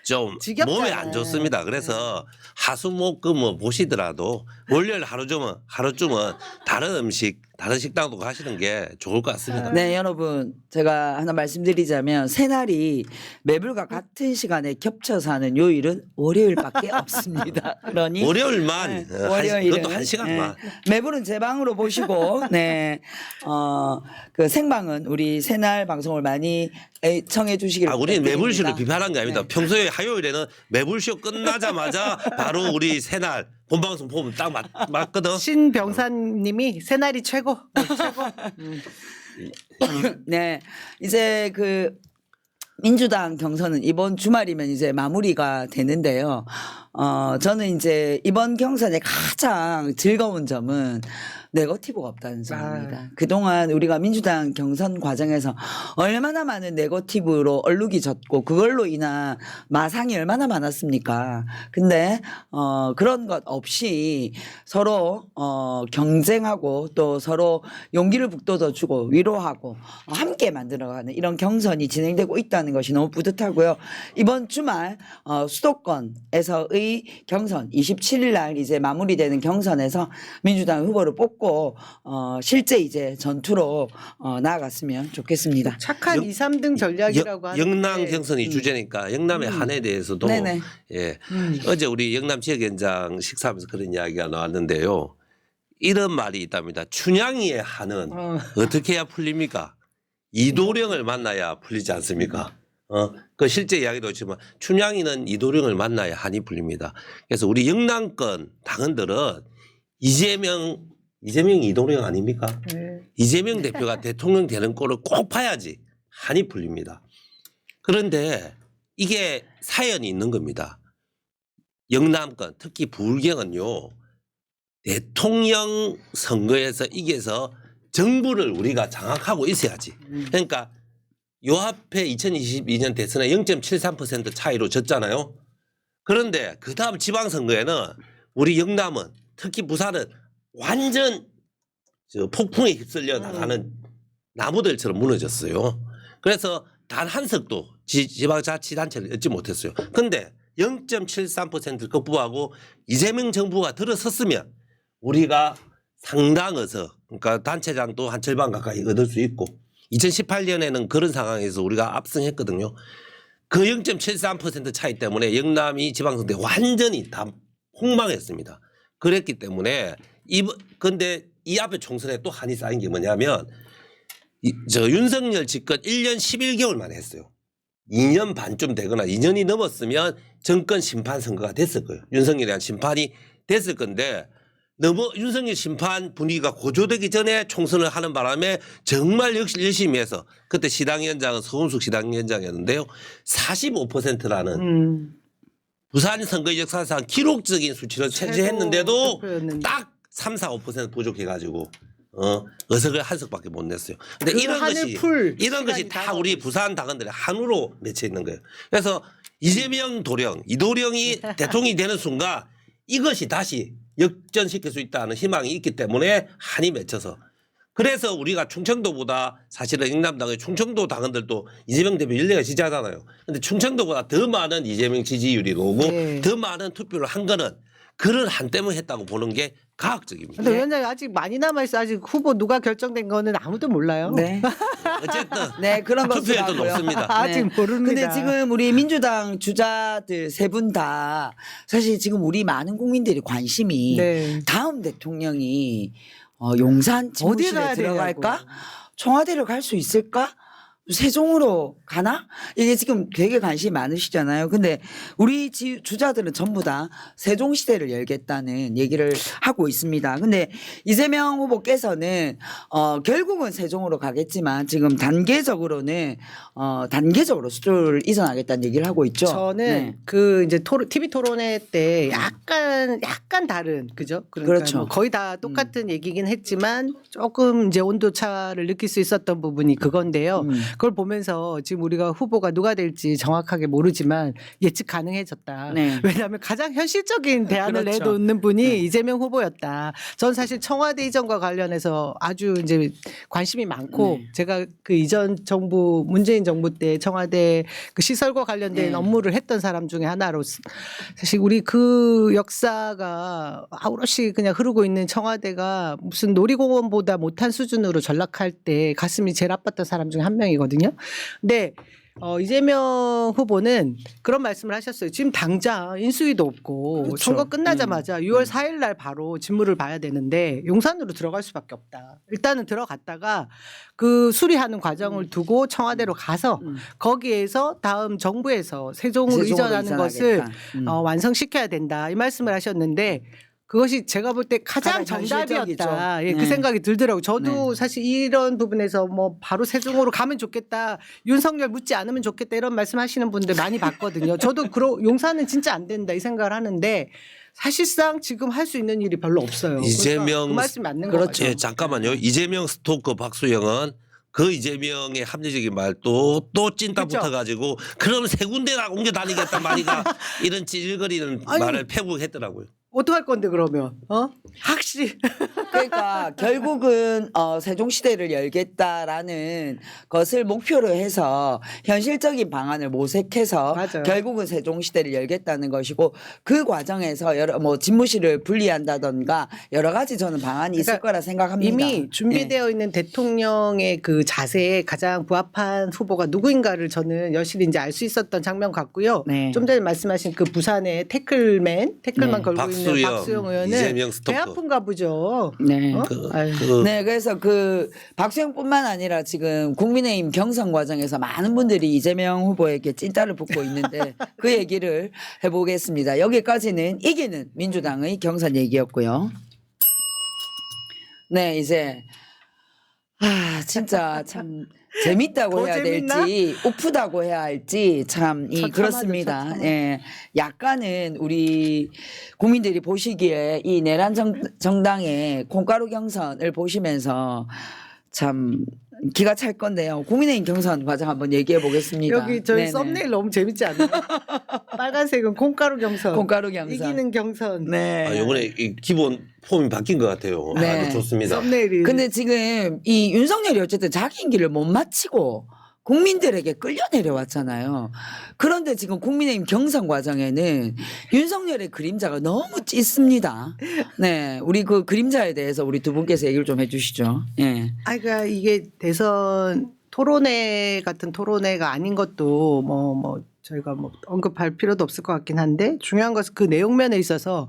좀 지겹잖아요. 몸에 안 좋습니다. 그래서 하수목금 보시더라도 월요일 하루쯤은 다른 음식 다른 식당도 가시는 게 좋을 것 같습니다. 네, 여러분 제가 하나 말씀드리자면 새날이 매불과 같은 시간에 겹쳐서 하는 요일은 월요일밖에 없습니다. 그러니 월요일만 월요일은 그것도 한 시간만. 매불은 제 방으로 보시고 네, 그 생방은 우리 새날 방송을 많이 청해 주시길 우리는 부탁드립니다. 매불쇼를 비판한 게 아닙니다. 네. 평소에 화요일에는 매불쇼 끝나자마자 바로 우리 새날 본방송 보면 딱 맞거든. 신병사님이 새날이 최고. 최고. 네, 이제 그 민주당 경선은 이번 주말이면 이제 마무리가 되는데요. 저는 이제 이번 경선의 가장 즐거운 점은 네거티브가 없다는 점입니다. 그동안 우리가 민주당 경선 과정에서 얼마나 많은 네거티브로 얼룩이 졌고 그걸로 인한 마상이 얼마나 많았습니까? 근데 그런 것 없이 서로 경쟁하고 또 서로 용기를 북돋아주고 위로하고 함께 만들어가는 이런 경선이 진행되고 있다는 것이 너무 뿌듯하고요. 이번 주말 수도권에서의 경선 27일 날 이제 마무리되는 경선에서 민주당 후보를 뽑고 실제 이제 전투로 나아갔으면 좋겠습니다. 착한 2, 3등 전략이라고 하는데 영남 경선이 주제니까 영남의 한에 대해서도 네네. 예. 어제 우리 영남 지역위원장 식사하면서 그런 이야기가 나왔는데요. 이런 말이 있답니다. 춘향이의 한은 어떻게 해야 풀립니까? 이도령을 만나야 풀리지 않습니까? 그 실제 이야기도 있지만 춘향이는 이도령을 만나야 한이 풀립니다. 그래서 우리 영남권 당원들은 이재명 이도령 아닙니까? 네. 이재명 대표가 대통령 되는 꼴을 꼭 봐야지 한이 풀립니다. 그런데 이게 사연이 있는 겁니다. 영남권 특히 부울경은요. 대통령 선거에서 이겨서 정부를 우리가 장악하고 있어야지. 그러니까 요 앞에 2022년 대선에 0.73% 차이로 졌잖아요. 그런데 그 다음 지방선거에는 우리 영남은 특히 부산은 완전 폭풍에 휩쓸려 나가는 나무들처럼 무너졌어요. 그래서 단 한 석도 지방자치단체를 얻지 못했어요. 그런데 0.73%를 극복하고 이재명 정부가 들어섰으면 우리가 상당어서 그러니까 단체장도 한 절반 가까이 얻을 수 있고 2018년에는 그런 상황에서 우리가 압승했거든요. 그 0.73% 차이 때문에 영남이 지방선거에 완전히 다 폭망했습니다. 그랬기 때문에 근데 이 앞에 총선에 또 한이 쌓인 게 뭐냐면 윤석열 집권 1년 11개월 만에 했어요. 2년 반쯤 되거나 2년이 넘었으면 정권 심판 선거가 됐을 거예요. 윤석열에 대한 심판이 됐을 건데 너무 윤석열 심판 분위기가 고조되기 전에 총선을 하는 바람에 정말 열심히 해서 그때 시당위원장은 서운숙 시당위원장이었는데요. 45%라는 부산 선거 역사상 기록적인 수치를 차지했는데도 딱 3, 4, 5% 부족해가지고 의석을 한 석밖에 못 냈어요. 근데 그 이런 것이 다 우리 부산 당원들의 한우로 맺혀 있는 거예요. 그래서 이재명 이도령이 대통령이 되는 순간 이것이 다시 역전시킬 수 있다는 희망이 있기 때문에 한이 맺혀서 그래서 우리가 충청도보다 사실은 영남당의 충청도 당원들도 이재명 대표 연례가 지지하잖아요. 그런데 충청도보다 더 많은 이재명 지지율이 오고 더 많은 투표를 한 거는 그런 한 때문에 했다고 보는 게 과학적입니다. 근데 위원장님 아직 많이 남아있어. 아직 후보 누가 결정된 거는 아무도 몰라요. 네. 어쨌든 네, 그런 투표율도 것이라고요. 높습니다. 아직 모릅니다. 근데 지금 우리 민주당 주자들 세 분 다 사실 지금 우리 많은 국민들이 관심이 네. 다음 대통령이 용산 어디 집무실에 가야 들어갈까? 되냐고. 청와대를 갈 수 있을까? 세종으로 가나? 이게 지금 되게 관심이 많으시잖아요. 근데 우리 주자들은 전부 다 세종시대를 열겠다는 얘기를 하고 있습니다. 근데 이재명 후보께서는 결국은 세종으로 가겠지만 지금 단계적으로는 단계적으로 수조를 이전하겠다는 얘기를 하고 있죠. 저는 네. 그 이제 TV 토론회 때 약간 다른 그죠? 그러니까 그렇죠. 뭐 거의 다 똑같은 얘기긴 했지만 조금 이제 온도 차를 느낄 수 있었던 부분이 그건데요. 그걸 보면서 지금 우리가 후보가 누가 될지 정확하게 모르지만 예측 가능해졌다. 네. 왜냐하면 가장 현실적인 대안을 그렇죠. 내놓는 분이 네. 이재명 후보였다. 전 사실 청와대 이전과 관련해서 아주 이제 관심이 많고 네. 제가 그 이전 정부 문재인 정부 때 청와대 그 시설과 관련된 네. 업무를 했던 사람 중에 하나로서 사실 우리 그 역사가 아우러시 그냥 흐르고 있는 청와대가 무슨 놀이공원보다 못한 수준으로 전락할 때 가슴이 제일 아팠던 사람 중에 한 명이거든요. 근데 이재명 후보는 그런 말씀을 하셨어요. 지금 당장 인수위도 없고 그렇죠. 선거 끝나자마자 6월 4일 날 바로 직무를 봐야 되는데 용산으로 들어갈 수밖에 없다. 일단은 들어갔다가 그 수리하는 과정을 두고 청와대로 가서 거기에서 다음 정부에서 세종으로 이전하는 것을 완성시켜야 된다. 이 말씀을 하셨는데 그것이 제가 볼 때 가장 가장 정답이었다. 현실적이죠. 예, 그 네. 생각이 들더라고요. 저도 네. 사실 이런 부분에서 뭐 바로 세종으로 가면 좋겠다. 윤석열 묻지 않으면 좋겠다. 이런 말씀하시는 분들 많이 봤거든요. 저도 용산은 진짜 안 된다 이 생각을 하는데 사실상 지금 할 수 있는 일이 별로 없어요. 이재명 그러니까 그 말씀이 맞는 그렇죠. 거죠. 예, 잠깐만요. 이재명 스토커 박수영은 그 이재명의 합리적인 말도 또 찐따 그렇죠. 붙어가지고 그럼 세 군데나 옮겨 다니겠단 말이가 이런 찌질거리는 아니, 말을 패국했더라고요. 어떡할 건데 그러면 확실히 그러니까 결국은 세종시대를 열겠다라는 것을 목표로 해서 현실적인 방안을 모색해서 맞아요. 결국은 세종시대를 열겠다는 것이고 그 과정에서 여러 뭐 집무실을 분리한다던가 여러 가지 저는 방안이 있을 그러니까 거라 생각합니다. 이미 준비되어 있는 대통령의 그 자세에 가장 부합한 후보가 누구인가를 저는 여실히 이제 알 수 있었던 장면 같고요. 네. 좀 전에 말씀하신 그 부산의 태클만 네. 걸고 있는 박수영 의원은 이재명 배 스토커. 아픈가 보죠. 네. 아유. 네, 그래서 그 박수영뿐만 아니라 지금 국민의힘 경선 과정에서 많은 분들이 이재명 후보에게 찐따를 붙고 있는데 그 얘기를 해보겠습니다. 여기까지는 이기는 민주당의 경선 얘기였고요. 네, 이제 진짜 참 재밌다고 더 해야 재밌나? 될지 우프다고 해야 할지 참 처참하죠, 그렇습니다. 처참해. 예, 약간은 우리 국민들이 보시기에 이 내란 정당의 콩가루 경선을 보시면서 참 기가 찰 건데요. 국민의힘 경선 과정 한번 얘기해 보겠습니다. 여기 저희 네네. 썸네일 너무 재밌지 않나요? 빨간색은 콩가루 경선. 콩가루 경선. 이기는 경선. 네. 이번에 이 기본 폼이 바뀐 것 같아요. 네. 아주 좋습니다. 썸네일이. 근데 지금 이 윤석열이 어쨌든 자기 임기를 못 마치고 국민들에게 끌려 내려왔잖아요. 그런데 지금 국민의힘 경선 과정에는 윤석열의 그림자가 너무 짙습니다. 네, 우리 그 그림자에 대해서 우리 두 분께서 얘기를 좀 해주시죠. 예. 그러니까 이게 대선 토론회 같은 토론회가 아닌 것도 뭐 저희가 뭐 언급할 필요도 없을 것 같긴 한데 중요한 것은 그 내용면에 있어서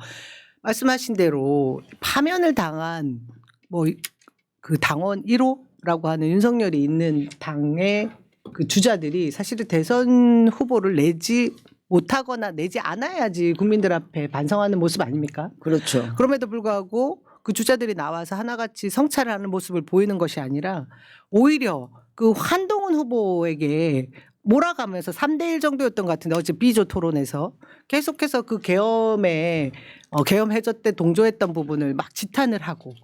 말씀하신 대로 파면을 당한 뭐 그 당원 1호라고 하는 윤석열이 있는 당의 그 주자들이 사실은 대선 후보를 내지 못하거나 내지 않아야지 국민들 앞에 반성하는 모습 아닙니까? 그렇죠. 그럼에도 불구하고 그 주자들이 나와서 하나같이 성찰을 하는 모습을 보이는 것이 아니라 오히려 그 한동훈 후보에게 몰아가면서 3대1 정도였던 것 같은데 어제 B조 토론에서 계속해서 그 계엄에 계엄 해저 때 동조했던 부분을 막 지탄을 하고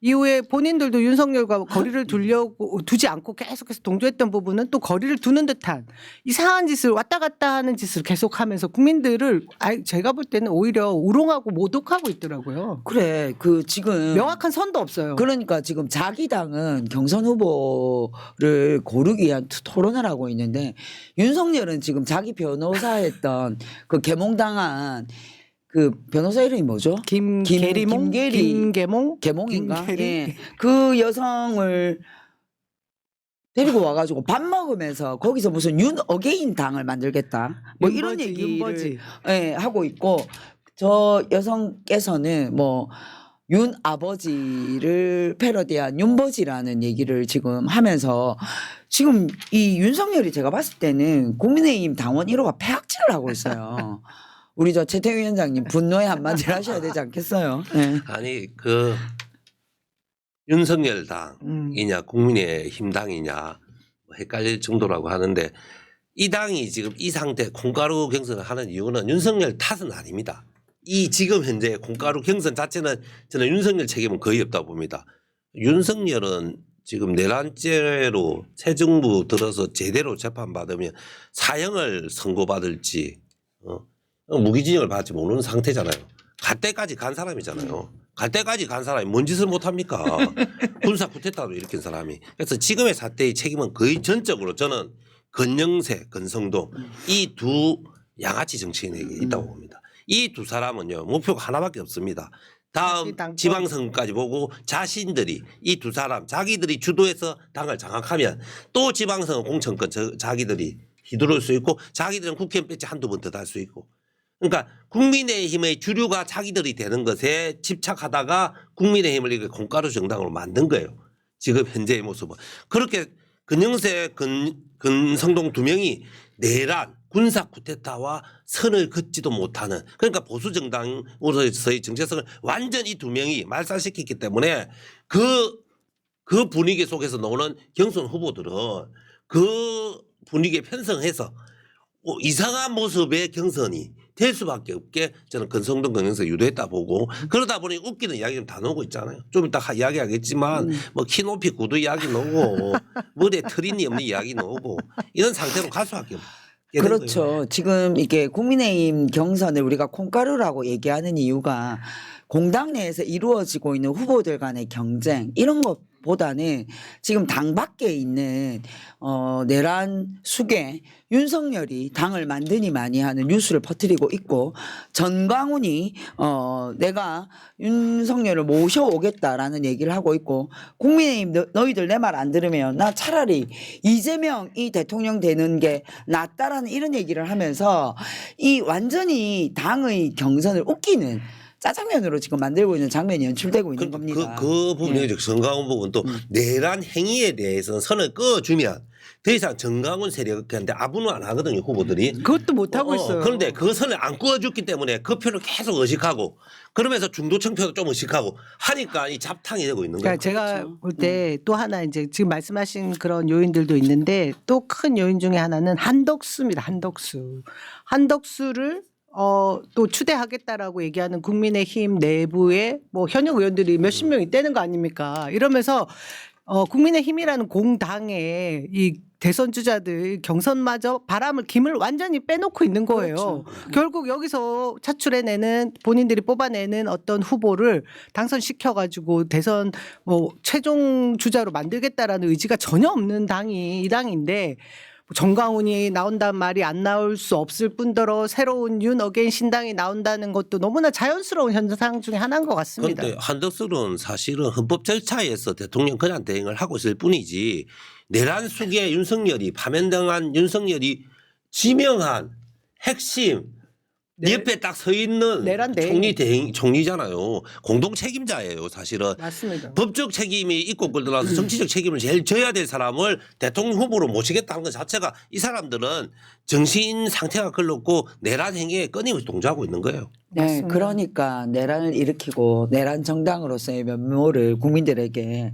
이후에 본인들도 윤석열과 거리를 두지 않고 계속해서 동조했던 부분은 또 거리를 두는 듯한 이상한 짓을 왔다 갔다 하는 짓을 계속하면서 국민들을 제가 볼 때는 오히려 우롱하고 모독하고 있더라고요. 그래, 그 지금 명확한 선도 없어요. 그러니까 지금 자기 당은 경선 후보를 고르기 위한 토론을 하고 있는데 윤석열은 지금 자기 변호사 했던 그 개몽당한 그 변호사 이름이 뭐죠? 김계리몽? 김계몽? 개몽인가? 김계리? 예. 그 여성을 데리고 와가지고 밥 먹으면서 거기서 무슨 윤 어게인 당을 만들겠다. 뭐 이런 윤버지, 얘기를 윤버지. 예, 하고 있고 저 여성께서는 뭐 윤 아버지를 패러디한 윤버지라는 얘기를 지금 하면서 지금 이 윤석열이 제가 봤을 때는 국민의힘 당원 1호가 폐악질을 하고 있어요. 우리 저 최태우 위원장님 분노의 한마디를 하셔야 되지 않겠어요? 네. 아니 그 윤석열 당이냐 국민의힘 당이냐 헷갈릴 정도라고 하는데 이 당이 지금 이 상태 콩가루 경선을 하는 이유는 윤석열 탓은 아닙니다. 이 지금 현재 콩가루 경선 자체는 저는 윤석열 책임은 거의 없다고 봅니다. 윤석열은 지금 내란죄로 새 정부 들어서 제대로 재판받으면 사형을 선고받을지 무기징역을 받지 모르는 상태잖아요. 갈 때까지 간 사람이잖아요. 갈 때까지 간 사람이 뭔 짓을 못합니까? 군사 쿠데타로 일으킨 사람이. 그래서 지금의 사태의 책임은 거의 전적으로 저는 건영세, 건성동 이 두 양아치 정치인에게 있다고 봅니다. 이 두 사람은요 목표가 하나밖에 없습니다. 다음 지방선거까지 보고 자신들이 이 두 사람 자기들이 주도해서 당을 장악하면 또 지방선거 공천권 자기들이 휘두를 수 있고 자기들은 국회의원 배치 한두 번 더 달 수 있고 그러니까 국민의힘의 주류가 자기들이 되는 것에 집착하다가 국민의힘을 이렇게 콩가루 정당으로 만든 거예요. 지금 현재의 모습은. 그렇게 건영세 건성동 두 명이 내란 군사 쿠데타와 선을 긋지도 못하는 그러니까 보수 정당으로서의 정체성을 완전히 두 명이 말살시켰기 때문에 그 분위기 속에서 나오는 경선 후보들은 그 분위기에 편성해서 이상한 모습의 경선이 될 수밖에 없게 저는 건성동 건영세 유도했다 보고 그러다 보니 웃기는 이야기 좀 다 나오고 있잖아요. 좀 이따 이야기하겠지만 뭐 키높이 구두 이야기 나오고 머리에 트린이 없는 이야기 나오고 이런 상태로 갈 수밖에 없어요. 그렇죠. 지금 이게 국민의힘 경선을 우리가 콩가루라고 얘기하는 이유가 공당 내에서 이루어지고 있는 후보들 간의 경쟁 이런 것보다는 지금 당 밖에 있는 내란 수계 윤석열이 당을 만드니 많이 하는 뉴스를 퍼뜨리고 있고 전광훈이 내가 윤석열을 모셔오겠다라는 얘기를 하고 있고 국민의힘 너희들 내 말 안 들으면 나 차라리 이재명이 대통령 되는 게 낫다라는 이런 얘기를 하면서 이 완전히 당의 경선을 웃기는 짜장면으로 지금 만들고 있는 장면이 연출되고 있는 겁니다. 그 부분이 정광훈 부분 또 내란 행위에 대해서 선을 그어주면 더 이상 정광훈 세력한테 아부는 안 하거든요 후보들이. 그것도 못 하고 있어요. 그런데 그 선을 안 그어줬기 때문에 그 표를 계속 의식하고 그러면서 중도층표도 좀 의식하고 하니까 이 잡탕이 되고 있는 거예요. 그러니까 제가 볼 때 또 하나 이제 지금 말씀하신 그런 요인들도 있는데 또 큰 요인 중에 하나는 한덕수입니다. 한덕수를 또 추대하겠다라고 얘기하는 국민의힘 내부에 뭐 현역 의원들이 몇십 명 있다는 거 아닙니까? 이러면서 국민의힘이라는 공당에 이 대선 주자들 경선마저 김을 완전히 빼놓고 있는 거예요. 그렇죠. 결국 여기서 차출해내는 본인들이 뽑아내는 어떤 후보를 당선시켜가지고 대선 뭐 최종 주자로 만들겠다라는 의지가 전혀 없는 당이 이 당인데 정광훈이 나온다는 말이 안 나올 수 없을 뿐더러 새로운 윤 어게인 신당이 나온다는 것도 너무나 자연스러운 현상 중에 하나인 것 같습니다. 그런데 한덕수는 사실은 헌법 절차에서 대통령 권한 대행을 하고 있을 뿐이지 내란 수기에 윤석열이 파면당한 윤석열이 지명한 핵심 옆에 딱 서 있는 내란 대행. 총리잖아요. 공동 책임자예요, 사실은. 맞습니다. 법적 책임이 있고 끌어나서 정치적 책임을 제일 져야 될 사람을 대통령 후보로 모시겠다는 것 자체가 이 사람들은 정신 상태가 걸렸고 내란 행위에 끊임없이 동조하고 있는 거예요. 네, 맞습니다. 그러니까 내란을 일으키고 내란 정당으로서의 면모를 국민들에게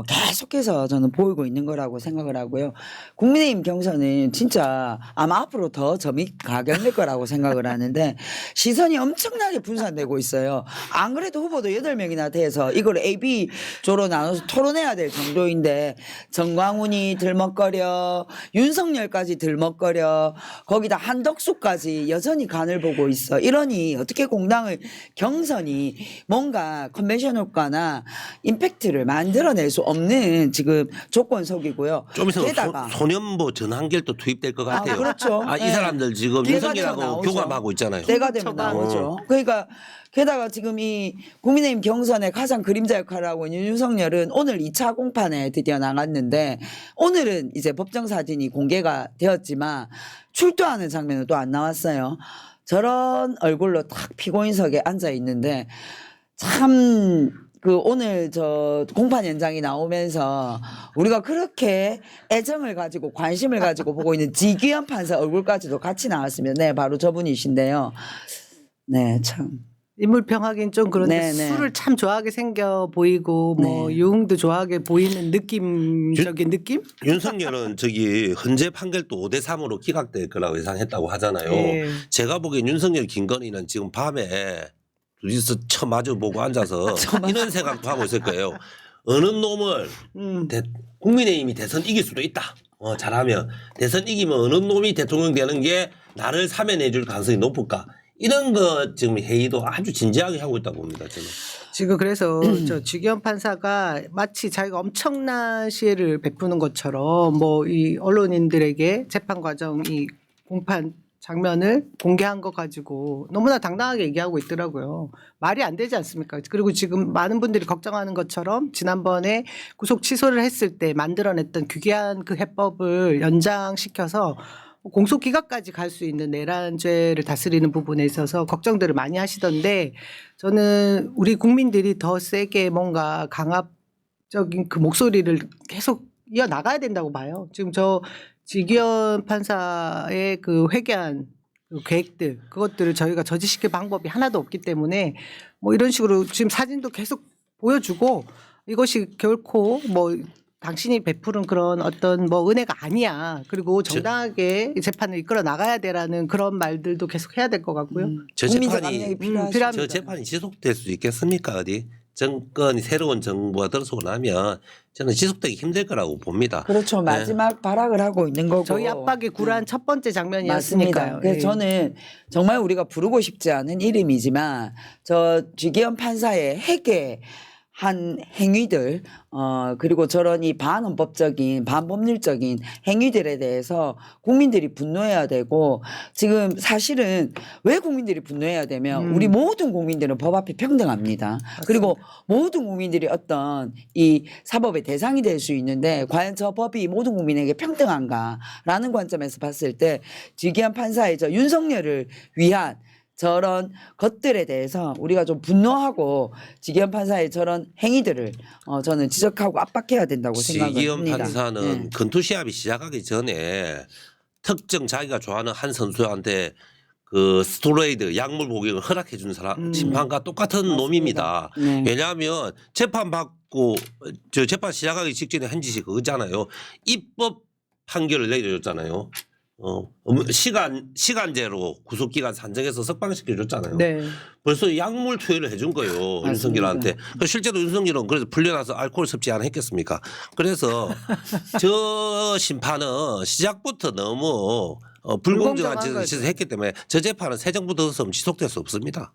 계속해서 저는 보이고 있는 거라고 생각을 하고요. 국민의힘 경선은 진짜 아마 앞으로 더 점이 가경될 거라고 생각을 하는데 시선이 엄청나게 분산되고 있어요. 안 그래도 후보도 8명이나 돼서 이걸 A, B 조로 나눠서 토론해야 될 정도인데 정광훈이 들먹거려 윤석열까지 들먹거려 거기다 한덕수까지 여전히 간을 보고 있어. 이러니 어떻게 공당의 경선이 뭔가 컨벤션 효과나 임팩트를 만들어낼 수 없는 지금 조건 속이고요. 좀 있으면 게다가 소년보 전환결도 투입될 것 같아요. 그렇죠. 이 네. 사람들 지금 때가 윤석열하고 되면 나오죠. 교감하고 있잖아요. 때가 되면 나오죠. 그러니까 게다가 지금 이 국민의힘 경선의 가장 그림자 역할을 하고 있는 윤석열은 오늘 2차 공판에 드디어 나갔는데 오늘은 이제 법정 사진이 공개가 되었지만 출두하는 장면은 또 안 나왔어요. 저런 얼굴로 딱 피고인석에 앉아 있는데 참 오늘 저 공판 현장이 나오면서 우리가 그렇게 애정을 가지고 관심을 가지고 보고 있는 지기현 판사 얼굴까지도 같이 나왔으면 네, 바로 저분이신데요. 네, 참. 인물평하기는 좀 그런데 네네. 술을 참 좋아하게 생겨 보이고 뭐 네. 유흥도 좋아하게 보이는 느낌적인 느낌? 윤석열은 저기 헌재 판결도 5대3으로 기각될 거라고 예상했다고 하잖아요. 네. 제가 보기엔 윤석열 김건희는 지금 밤에 둘이서 마주보고 앉아서 이런 생각도 하고 있을 거예요. 어느 놈을 국민의힘이 대선 이길 수도 있다. 잘하면 대선 이기면 어느 놈이 대통령 되는 게 나를 사면해 줄 가능성이 높을까. 이런 거 지금 회의도 아주 진지하게 하고 있다고 봅니다. 저는. 지금 그래서 저 주기현 판사가 마치 자기가 엄청난 시혜를 베푸는 것처럼 뭐 이 언론인들에게 재판 과정 이 공판 장면을 공개한 거 가지고 너무나 당당하게 얘기하고 있더라고요. 말이 안 되지 않습니까? 그리고 지금 많은 분들이 걱정하는 것처럼 지난번에 구속 취소를 했을 때 만들어냈던 규개한 그 해법을 연장시켜서 공소기각까지 갈 수 있는 내란죄를 다스리는 부분에 있어서 걱정들을 많이 하시던데 저는 우리 국민들이 더 세게 뭔가 강압적인 그 목소리를 계속 이어 나가야 된다고 봐요. 지금 저 지기현 판사의 그 회개한 그 계획들 그것들을 저희가 저지시킬 방법이 하나도 없기 때문에 뭐 이런 식으로 지금 사진도 계속 보여주고 이것이 결코 뭐 당신이 베푸는 그런 어떤 뭐 은혜가 아니야. 그리고 정당하게 재판을 이끌어 나가야 되라는 그런 말들도 계속 해야 될 것 같고요. 저 국민적 재판이 압력이 필요하죠. 필요합니다. 저 재판이 지속될 수 있겠습니까? 어디 정권이 새로운 정부가 들어서고 나면 저는 지속되기 힘들 거라고 봅니다. 그렇죠. 마지막 발악을 하고 있는 거고. 저희 압박이 굴한 첫 번째 맞습니다. 장면이었으니까요. 그래서 예. 저는 정말 우리가 부르고 싶지 않은 이름이지만 저 주기현 판사의 회개한 행위들 그리고 저런 이 반헌법적인 반법률적인 행위들에 대해서 국민들이 분노해야 되고 지금 사실은 왜 국민들이 분노해야 되면 우리 모든 국민들은 법 앞에 평등합니다. 그리고 모든 국민들이 어떤 이 사법의 대상이 될 수 있는데 과연 저 법이 모든 국민에게 평등한가라는 관점에서 봤을 때 주기현 판사의 저 윤석열을 위한 저런 것들에 대해서 우리가 좀 분노하고 지기현 판사의 저런 행위들을 저는 지적하고 압박해야 된다고 생각을 지기현 합니다. 판사는 네. 건투 시합이 시작하기 전에 특정 자기가 좋아하는 한 선수한테 그 스테로이드 약물 복용을 허락해 준 사람 심판과 똑같은 놈입니다. 네. 왜냐하면 재판 받고 저 재판 시작하기 직전에 한 짓이 그거잖아요. 입법 판결을 내려줬잖아요. 시간제로 구속기간 산정해서 석방시켜 줬잖아요. 네. 벌써 약물 투여를 해준 거예요. 윤석열한테. 실제로 윤석열은 그래서 풀려나서 알코올 섭취 안 했겠습니까? 그래서 저 심판은 시작부터 너무 불공정한 불공정한 짓을 했기 때문에 저 재판은 새 정부 들어서면 지속될 수 없습니다.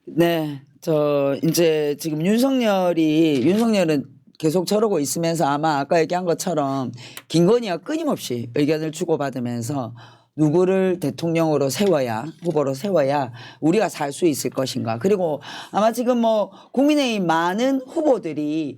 네, 저 이제 지금 윤석열은 계속 저러고 있으면서 아마 아까 얘기한 것처럼 김건희와 끊임없이 의견을 주고받으면서 누구를 대통령으로 세워야 후보로 세워야 우리가 살 수 있을 것인가. 그리고 아마 지금 뭐 국민의힘 많은 후보들이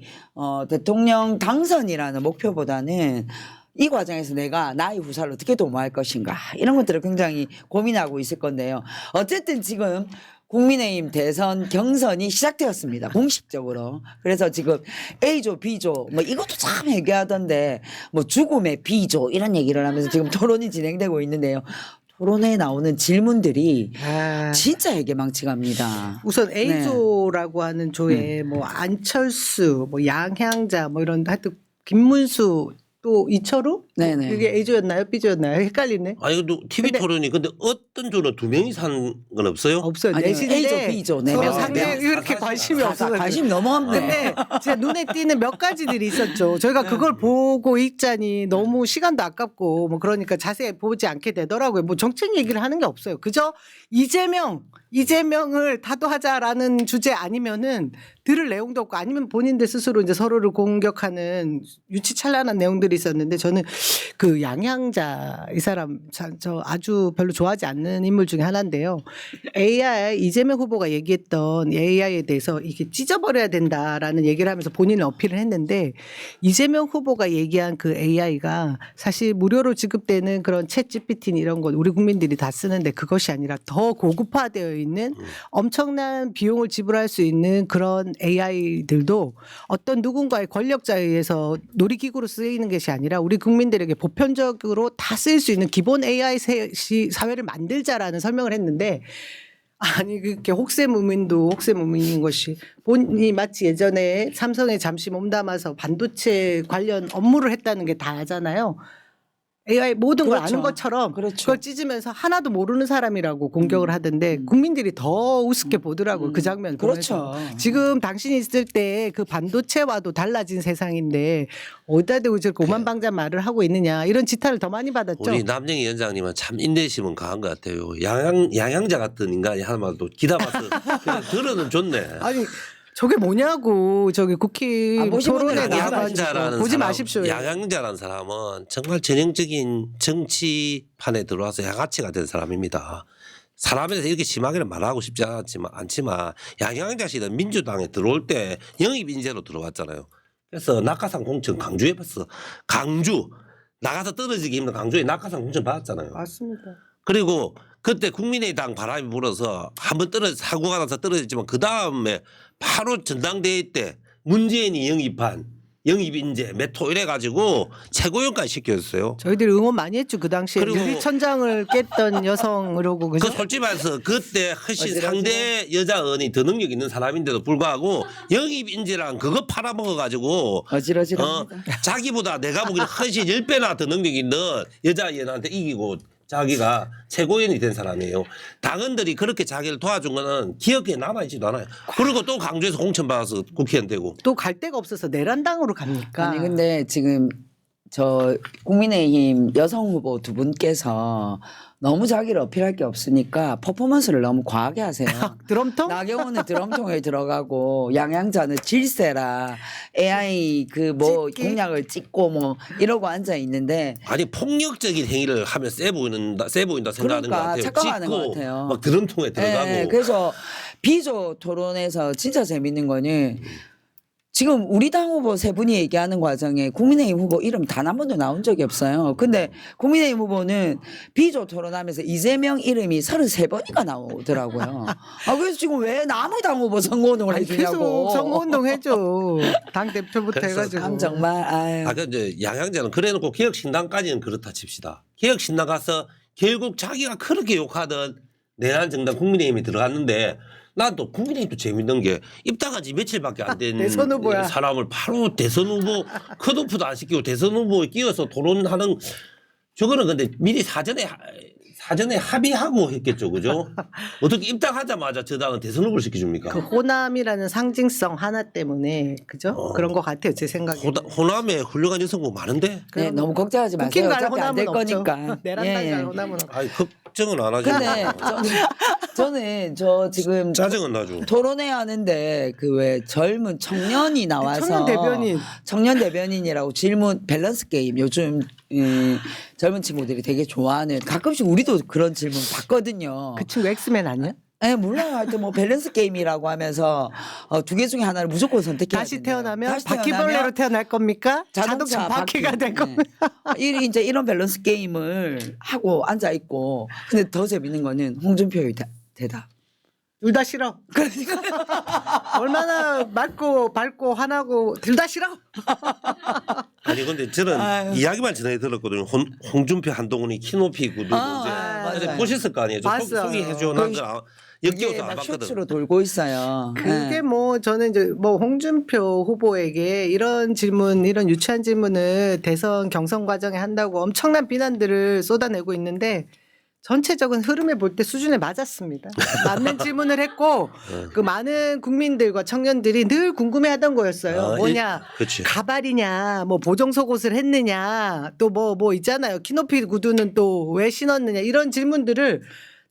대통령 당선이라는 목표보다는 이 과정에서 내가 나의 후사를 어떻게 도모할 것인가 이런 것들을 굉장히 고민하고 있을 건데요. 어쨌든 지금 국민의힘 대선 경선이 시작되었습니다. 공식적으로. 그래서 지금 A조, B조 뭐 이것도 참 얘기하던데 뭐 죽음의 B조 이런 얘기를 하면서 지금 토론이 진행되고 있는데요. 토론에 나오는 질문들이 진짜 해괴망측합니다. 우선 A조라고 하는 조에 뭐 안철수, 뭐 양향자, 뭐 이런 하여튼 김문수 또 이철우? 네네. 그게 A조였나요? B조였나요? 헷갈리네. 아니 근데 TV 토론이 근데 어떤 조는 두 명이 산 건 없어요? 없어요. 아니요, 넷인데 A조, B조 네 서로 명, 상당히 네 명. 이렇게 관심이 없어서 관심 너무 없네. 근데 제가 눈에 띄는 몇 가지들이 있었죠. 저희가 그걸 보고 읽자니 너무 시간도 아깝고 뭐 그러니까 자세히 보지 않게 되더라고요. 뭐 정책 얘기를 하는 게 없어요. 그저 이재명을 타도하자라는 주제 아니면은 들을 내용도 없고 아니면 본인들 스스로 이제 서로를 공격하는 유치찬란한 내용들이 있었는데 저는 그 양향자 이 사람 저 아주 별로 좋아하지 않는 인물 중에 하나인데요. AI 이재명 후보가 얘기했던 AI에 대해서 이게 찢어버려야 된다라는 얘기를 하면서 본인을 어필을 했는데 이재명 후보가 얘기한 그 AI가 사실 무료로 지급되는 그런 챗 GPT 이런 것 우리 국민들이 다 쓰는데 그것이 아니라 더 고급화되어 있는 엄청난 비용을 지불할 수 있는 그런 AI들도 어떤 누군가의 권력자에 의해서 놀이기구로 쓰이는 것이 아니라 우리 국민들에게 보편적으로 다 쓰일 수 있는 기본 AI 사회를 만들자라는 설명을 했는데 아니 그렇게 혹세무민인 것이 본인이 마치 예전에 삼성에 잠시 몸담아서 반도체 관련 업무를 했다는 게 다잖아요. AI 모든 걸 그렇죠. 아는 것처럼 그렇죠. 그걸 찢으면서 하나도 모르는 사람이라고 공격을 하던데 국민들이 더 우습게 보더라고요. 그 장면 보면서. 그렇죠. 지금 당신이 있을 때 그 반도체와도 달라진 세상인데 어디다 대고 저렇게 오만방자 말을 하고 있느냐 이런 지탄을 더 많이 받았죠. 우리 남영희 위원장님은 참 인내심은 강한 것 같아요. 양양자 같은 인간이 하는 말도 기다 봐서 그냥 들어는 좋네. 아니 저게 뭐냐고 저기 국회 아, 보신 분들은 토론에 안 양양자라는 보지 사람, 마십시오. 양양자라는 사람은 정말 전형적인 정치판에 들어와서 양아치가 된 사람입니다. 사람에 대해서 이렇게 심하게는 말하고 싶지 않지만 양양자씨는 민주당에 들어올 때 영입 인재로 들어왔잖아요. 그래서 낙하산 공천 강주에 봤어. 강주 나가서 떨어지기 힘든 강주에 낙하산 공천 받았잖아요. 맞습니다. 그리고 그때 국민의당 바람이 불어서 한번 사고가 나서 떨어졌지만 그 다음에 바로 전당대회 때 문재인이 영입 인재 메토 이래가지고 최고위원까지 시켰어요. 저희들이 응원 많이 했죠 그 당시에 그리고 유리천장을 깼던 여성으로고 그죠? 그 솔직히 말해서 그때 훨씬 어지러지네. 상대 여자 의원이 더 능력 있는 사람인데도 불구하고 영입 인재랑 그거 팔아먹어가지고 어지러지랍니다. 자기보다 내가 보기엔 훨씬 10배나 더 능력 있는 여자 의원한테 이기고 자기가 최고위원이 된 사람이에요. 당원들이 그렇게 자기를 도와준 거는 기억에 남아있지도 않아요. 그리고 또 강주에서 공천받아서 국회의원 되고. 또 갈 데가 없어서 내란당으로 갑니까? 아니 근데 지금 저 국민의힘 여성 후보 두 분께서 너무 자기를 어필할 게 없으니까 퍼포먼스를 너무 과하게 하세요. 드럼통? 나경원은 드럼통에 들어가고 양양자는 질세라 AI 그 뭐 찍기? 공약을 찍고 뭐 이러고 앉아 있는데 아니 폭력적인 행위를 하면 세 보인다 생각하는 그러니까 것 같아요. 착각하는 것 찍고 같아요. 막 드럼통에 들어가고. 예, 그래서 비조 토론에서 진짜 재밌는 거는 지금 우리 당 후보 세 분이 얘기하는 과정에 국민의힘 후보 이름 단 한 번도 나온 적이 없어요. 근데 국민의힘 후보는 비조 토론하면서 이재명 이름이 33번이나 나오더라고요. 아, 그래서 지금 왜 남의 당 후보 선거운동을 아니, 해주냐고. 계속 선거운동 해줘. 당 대표부터 그래서 해가지고. 참 정말 아유. 아, 근데 양양자는 그래놓고 개혁신당까지는 그렇다 칩시다. 개혁신당 가서 결국 자기가 그렇게 욕하던 내란정당 국민의힘이 들어갔는데 난 또 국민의힘도 재밌는 게 입당한 지 며칠밖에 안 된 대선 후보야. 사람을 바로 대선 후보 컷오프도 안 시키고 대선 후보에 끼워서 토론하는 저거는 근데 미리 사전에 합의하고 했겠죠. 그죠? 어떻게 입당하자마자 저 당은 대선 후보를 시켜줍니까? 그 호남이라는 상징성 하나 때문에 그죠? 그런 것 같아요 제 생각에. 호남에 훌륭한 여성분 많은데? 네, 너무 걱정하지 국힘 마세요. 갈 어차피 안 될 호남은 없죠. 거니까. 내란당 예. 갈 호남은 없죠. 아니 걱정은 안 하죠. 근데 저는 저 지금 짜증은 나죠. 토론회 하는데 그 왜 젊은 청년이 나와서 청년 대변인. 청년 대변인이라고 질문 밸런스 게임 요즘 젊은 친구들이 되게 좋아하는 가끔씩 우리도 그런 질문 받거든요. 그 친구 엑스맨 아니야? 예, 몰라요. 하여튼 뭐 밸런스 게임이라고 하면서 두 개 중에 하나를 무조건 선택해야 다시 된대요. 태어나면 다시 바퀴벌레로 태어날 겁니까? 자동차 바퀴가 될 겁니까? 이제 이런 밸런스 게임을 하고 앉아 있고 근데 더 재밌는 거는 홍준표의 대답. 둘 다 싫어. 얼마나 맑고 밝고 환하고 둘 다 싫어. 아니 근데 저는 아유. 이야기만 전에 들었거든요. 홍준표 한동훈이 키높이 구두 맞아요. 이제 보셨을 거 아니에요. 저 봤어요. 소개해줘 난 이게 엮여서 안 막 봤거든. 쇼츠로 돌고 있어요. 그게 예. 뭐 저는 이제 뭐 홍준표 후보에게 이런 질문, 이런 유치한 질문을 대선 경선 과정에 한다고 엄청난 비난들을 쏟아내고 있는데 전체적인 흐름을 볼 때 수준에 맞았습니다. 맞는 질문을 했고 그 많은 국민들과 청년들이 늘 궁금해하던 거였어요. 뭐냐, 그치. 가발이냐, 뭐 보정 속옷을 했느냐, 또 뭐 있잖아요. 키높이 구두는 또 왜 신었느냐 이런 질문들을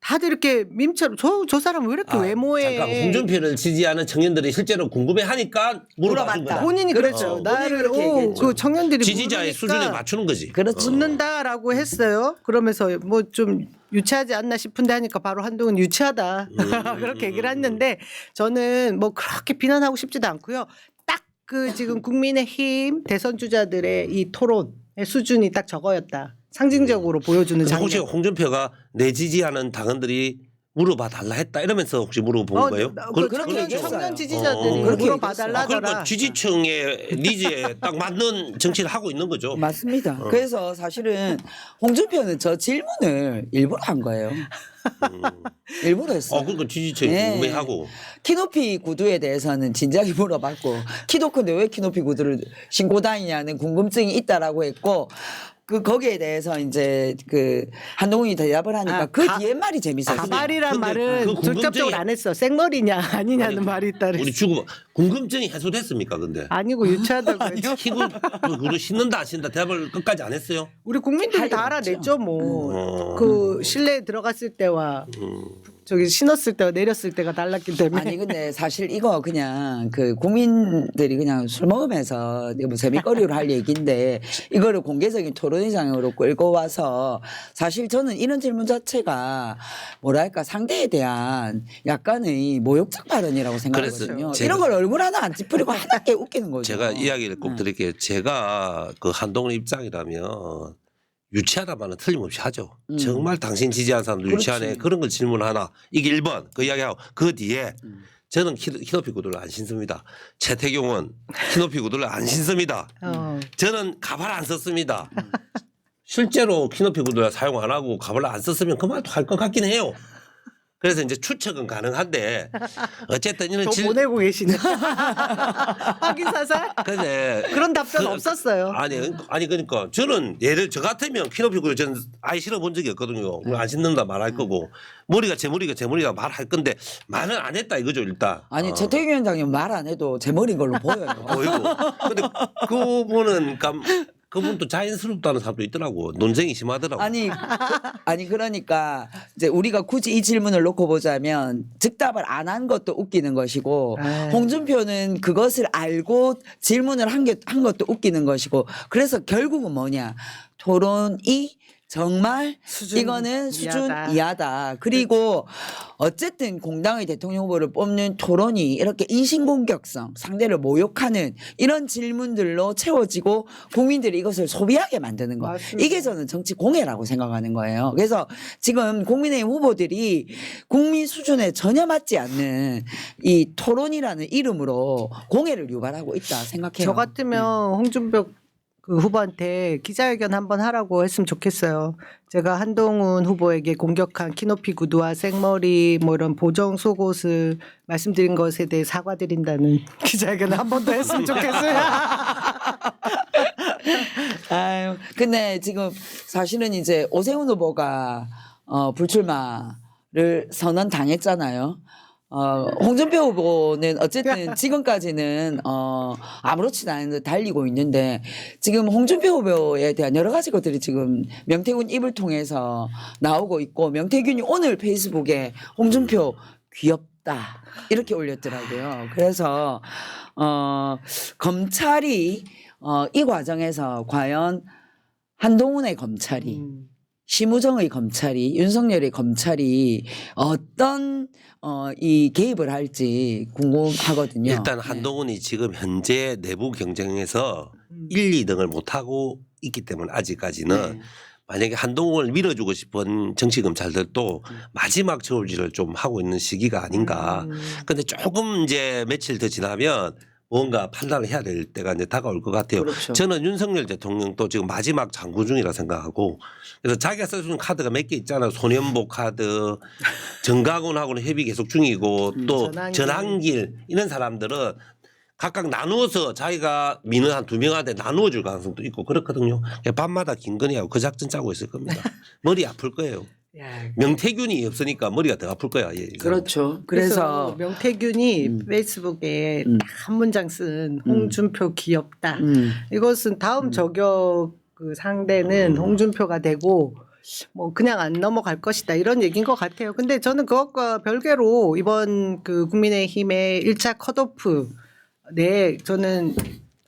다들 이렇게 밈처럼 저 사람 왜 이렇게 외모에 잠깐 홍준표를 지지하는 청년들이 실제로 궁금해하니까 물어봤던 거다. 본인이 그랬죠. 본인이 나를 그렇게 얘기했죠. 그 청년들이 지지자의 모르니까 수준에 맞추는 거지. 그렇죠. 묻는다라고 했어요. 그러면서 뭐 좀 유치하지 않나 싶은데 하니까 바로 한동훈 유치하다 그렇게 얘기를 했는데 저는 뭐 그렇게 비난하고 싶지도 않고요. 딱 그 지금 국민의힘 대선 주자들의 이 토론의 수준이 딱 저거였다. 상징적으로 보여주는 근데 혹시 장면. 홍준표가 내 지지하는 당원들이 물어봐 달라 했다 이러면서 혹시 물어본 거예요? 그렇게 얘기했어요. 청년 지지자들이 그렇게 물어봐 얘기했어요. 달라더라. 그러니까 지지층의 니즈에 딱 맞는 정치를 하고 있는 거죠. 맞습니다. 그래서 사실은 홍준표는 저 질문을 일부러 한 거예요. 일부러 했어요. 그러니까 지지층이 네. 궁금해하고. 키높이 구두에 대해서는 진작에 물어봤고 키도 큰데 왜 키높이 구두를 신고 다니냐는 궁금증이 있다라고 했고 그 거기에 대해서 이제 그 한동훈이 대답을 하니까 그 뒤에 말이 재밌었어요. 가발이란 근데 말은 그 궁금증이- 직접적으로 안 했어. 생머리냐 아니냐는 말이 있다 우리 그랬어. 주고 궁금증이 해소됐습니까? 근데 아니고 유치하다고 했죠. 키고 그걸 신는다 안 신다 대답을 끝까지 안 했어요. 우리 국민들이 다 할 알아냈죠 뭐. 어. 그 실내에 들어갔을 때와 저기 신었을 때와 내렸을 때가 달랐기 때문에. 아니 근데 사실 이거 그냥 그 국민들이 그냥 술 먹으면서 뭐 재미거리로 할 얘기인데 이거를 공개적인 토론회장으로 끌고 와서 사실 저는 이런 질문 자체가 뭐랄까 상대에 대한 약간의 모욕적 발언이라고 생각하거든요. 그래서 제가- 이런 걸 얼굴 하나 안 찌푸리고 하나게 웃기는 거죠. 제가 이야기를 꼭 드릴게요. 제가 그 한동훈 입장이라면 유치하다 말은 틀림없이 하죠. 정말 당신 지지하는 사람도 유치하네. 그렇지. 그런 걸 질문하나. 이게 1번 그 이야기하고 그 뒤에 저는 키높이 구두를 안 신습니다. 최태경은 키높이 구두를 안 신습니다. 저는 가발 안 썼습니다. 실제로 키높이 구두를 사용 안 하고 가발을 안 썼으면 그 말도 할 것 같긴 해요. 그래서 이제 추측은 가능한데 어쨌든 이런 저 보내고 계시네. 확인 사살? 근데 그런 답변 없었어요. 아니 그러니까 저는 예를 저 같으면 키높이 구두 저는 아예 신어본 적이 없거든요. 안 신는다 말할 거고 머리가 제 머리다 말할 건데 말은 안 했다 이거죠 일단. 아니 최태경 위원장님 말 안 해도 제 머리인 걸로 보여요. 보이고. 근데 그분은 그분도 자연스럽다는 사람도 있더라고. 논쟁이 심하더라고. 아니 그러니까 이제 우리가 굳이 이 질문을 놓고 보자면 즉답을 안 한 것도 웃기는 것이고 에이. 홍준표는 그것을 알고 질문을 한 것도 웃기는 것이고 그래서 결국은 뭐냐 토론이 정말 이거는 수준 이하다. 그리고 어쨌든 공당의 대통령 후보를 뽑는 토론이 이렇게 인신공격성, 상대를 모욕하는 이런 질문들로 채워지고 국민들이 이것을 소비하게 만드는 거. 맞습니다. 이게 저는 정치 공해라고 생각하는 거예요. 그래서 지금 국민의힘 후보들이 국민 수준에 전혀 맞지 않는 이 토론이라는 이름으로 공해를 유발하고 있다 생각해요. 저 같으면 홍준표 그 후보한테 기자회견 한번 하라고 했으면 좋겠어요. 제가 한동훈 후보에게 공격한 키높이 구두와 생머리 뭐 이런 보정 속옷을 말씀드린 것에 대해 사과드린다는 기자회견을 한 번 더 했으면 좋겠어요. 아유, 근데 지금 사실은 이제 오세훈 후보가 불출마를 선언 당했잖아요. 홍준표 후보는 어쨌든 지금까지는 아무렇지도 않은 듯 달리고 있는데 지금 홍준표 후보에 대한 여러 가지 것들이 지금 명태균 입을 통해서 나오고 있고 명태균이 오늘 페이스북에 홍준표 귀엽다 이렇게 올렸더라고요. 그래서 검찰이 이 과정에서 과연 한동훈의 검찰이 심우정의 검찰이 윤석열의 검찰이 어떤 이 개입을 할지 궁금하거든요. 일단 한동훈이 지금 현재 내부 경쟁에서 1, 2등을 못 하고 있기 때문에 아직까지는 만약에 한동훈을 밀어주고 싶은 정치검찰들도 마지막 저울질을 좀 하고 있는 시기가 아닌가. 근데 조금 이제 며칠 더 지나면 뭔가 판단을 해야 될 때가 이제 다가올 것 같아요. 그렇죠. 저는 윤석열 대통령도 지금 마지막 장구 중이라 생각하고 그래서 자기가 써주는 카드가 몇 개 있잖아요. 소년보 카드, 정강훈하고는 협의 계속 중이고 또 전한길 이런 사람들은 각각 나누어서 자기가 미는 한 2명한테 나누어 줄 가능성도 있고 그렇거든요. 밤마다 김건희하고 그 작전 짜고 있을 겁니다. 머리 아플 거예요. 명태균이 없으니까 머리가 더 아플 거야. 예, 그렇죠. 그래서 그래서 명태균이 페이스북에 딱 한 문장 쓴 홍준표 귀엽다. 이것은 다음 저격 그 상대는 홍준표가 되고 뭐 그냥 안 넘어갈 것이다 이런 얘기인 것 같아요. 근데 저는 그것과 별개로 이번 그 국민의힘의 1차 컷오프 네 저는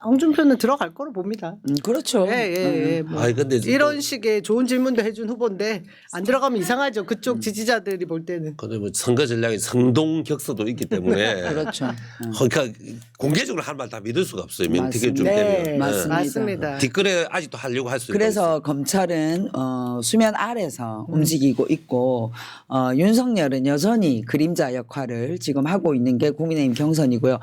홍준표는 들어갈 거로 봅니다. 그렇죠. 예. 뭐 아니 근데 이런 식의 좋은 질문도 해준 후보인데 안 들어가면 이상하죠. 그쪽 지지자들이 볼 때는. 근데 뭐 선거 전략에 성동격서도 있기 때문에 그렇죠. 그러니까 공개적으로 할 말 다 믿을 수가 없어요. 명태균 좀 맞습니다. 되면. 네, 예. 맞습니다. 뒷글에 아직도 하려고 할 수 있고. 그래서 검찰은 수면 아래서 움직이고 있고 윤석열은 여전히 그림자 역할을 지금 하고 있는 게 국민의힘 경선이고요.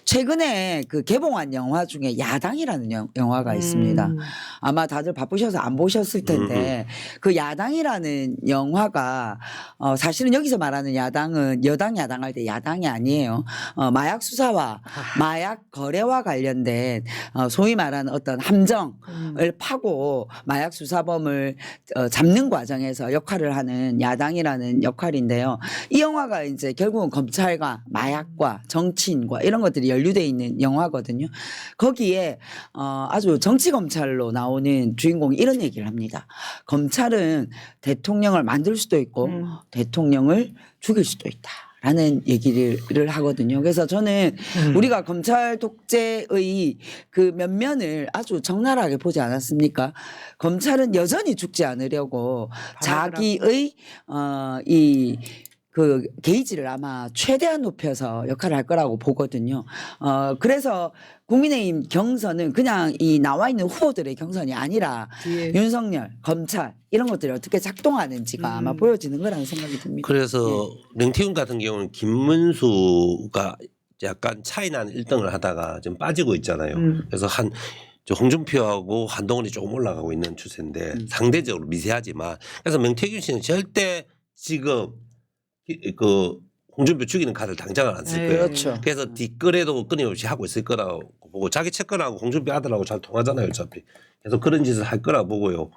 최근에 그 개봉한 영화 중에 야당이라는 영화가 있습니다. 아마 다들 바쁘셔서 안 보셨을 텐데 그 야당이라는 영화가 사실은 여기서 말하는 야당은 야당할 때 야당이 아니에요. 마약 수사와 마약 거래와 관련된 소위 말하는 어떤 함정을 파고 마약 수사범을 잡는 과정에서 역할을 하는 야당이라는 역할인데요. 이 영화가 이제 결국은 검찰과 마약과 정치인과 이런 것들이 연루돼 있는 영화거든요. 거기에 아주 정치 검찰로 나오는 주인공이 이런 얘기를 합니다. 검찰은 대통령을 만들 수도 있고 대통령을 죽일 수도 있다. 라는 얘기를 하거든요. 그래서 저는 우리가 검찰 독재의 그 면면을 아주 적나라하게 보지 않았습니까? 검찰은 여전히 죽지 않으려고 자기의 그 게이지를 아마 최대한 높여서 역할을 할 거라고 보거든요. 그래서 국민의힘 경선은 그냥 이 나와 있는 후보들의 경선이 아니라 윤석열, 검찰 이런 것들이 어떻게 작동하는지가 아마 보여지는 거라는 생각이 듭니다. 그래서 명태균 같은 경우는 김문수가 약간 차이나는 1등을 하다가 좀 빠지고 있잖아요. 그래서 저 홍준표하고 한동훈이 조금 올라가고 있는 추세인데 상대적으로 미세하지만 그래서 명태균 씨는 절대 지금 그 홍준표 죽이는 카드를 당장은 안 쓸 거예요. 그렇죠. 그래서 뒷거래도 끊임없이 하고 있을 거라고 보고 자기 채권하고 홍준표 아들하고 잘 통하잖아요. 어차피. 그래서 그런 짓을 할 거라 보고요.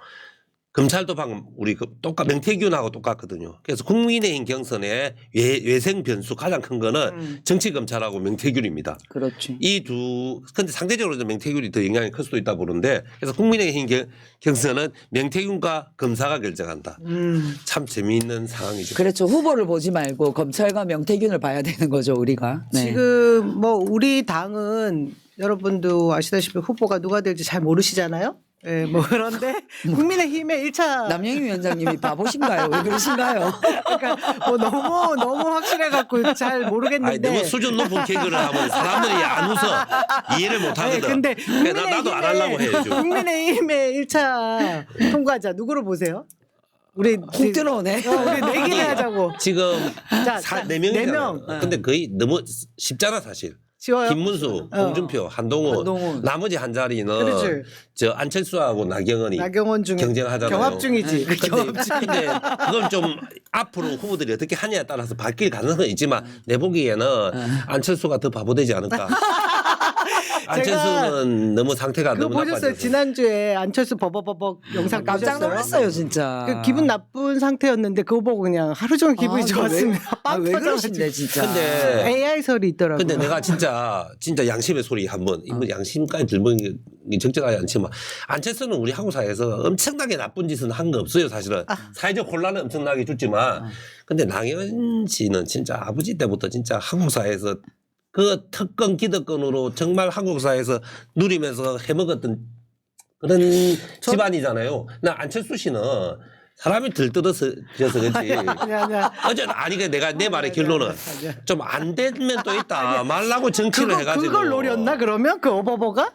검찰도 방금 우리 명태균하고 똑같거든요. 그래서 국민의힘 경선의 외생 변수 가장 큰 거는 정치 검찰하고 명태균입니다. 그렇죠. 근데 상대적으로 명태균이 더 영향이 클 수도 있다 보는데 그래서 국민의힘 경선은 명태균과 검사가 결정한다. 참 재미있는 상황이죠. 그렇죠. 후보를 보지 말고 검찰과 명태균을 봐야 되는 거죠, 우리가. 네. 지금 뭐 우리 당은 여러분도 아시다시피 후보가 누가 될지 잘 모르시잖아요. 예, 뭐 그런데 국민의힘의 1차 남영희 위원장님이 바보신가요? 왜 그러신가요? 그러니까 뭐 너무 확실해 갖고 잘 아니, 모르겠는데. 너무 수준 높은 개그를 하면 사람들이 안 웃어 이해를 못 하거든. 근데 그러니까 나도 안 하려고 해요. 지금. 국민의힘의 1차 통과자 누구로 보세요? 우리 훅 들어오네. 우리 내기를 하자고. 지금 자, 네 명이잖아요. 네 명. 근데 거의 너무 쉽잖아 사실. 쉬워요? 김문수, 홍준표, 한동훈. 나머지 한 자리는 그렇지. 저 안철수하고 나경원이 나경원 중에 경쟁하잖아요. 경합 중이지. 근데 그건 좀 앞으로 후보들이 어떻게 하냐에 따라서 바뀔 가능성은 있지만 내 보기에는 안철수가 더 바보 되지 않을까. 안철수는 너무 상태가 그거 너무 보셨어요? 나빠져서. 지난주에 안철수 버벅버벅 영상 깜짝 보셨어요? 놀랐어요, 진짜. 그 기분 나쁜 상태였는데 그거 보고 그냥 하루 종일 기분이 좋았습니다. 왜 그러신데, 진짜. 근데 AI 설이 있더라고요. 근데 내가 진짜 양심의 소리 한번 이거 양심까지 들면 적절하지 않지만 안철수는 우리 한국 사회에서 엄청나게 나쁜 짓은 한 거 없어요 사실은 사회적 혼란은 엄청나게 줬지만 근데 나경원 씨는 진짜 아버지 때부터 진짜 한국 사회에서 그 특권 기득권으로 정말 한국 사회에서 누리면서 해먹었던 그런 집안이잖아요. 나 안철수 씨는 사람이 들떠서 그렇지. 아니야. 아니 내가 내 말의 결론은 좀 안 되면 또 있다 말라고 정치를 해가지고 그걸 노렸나 그러면 그 어버버가?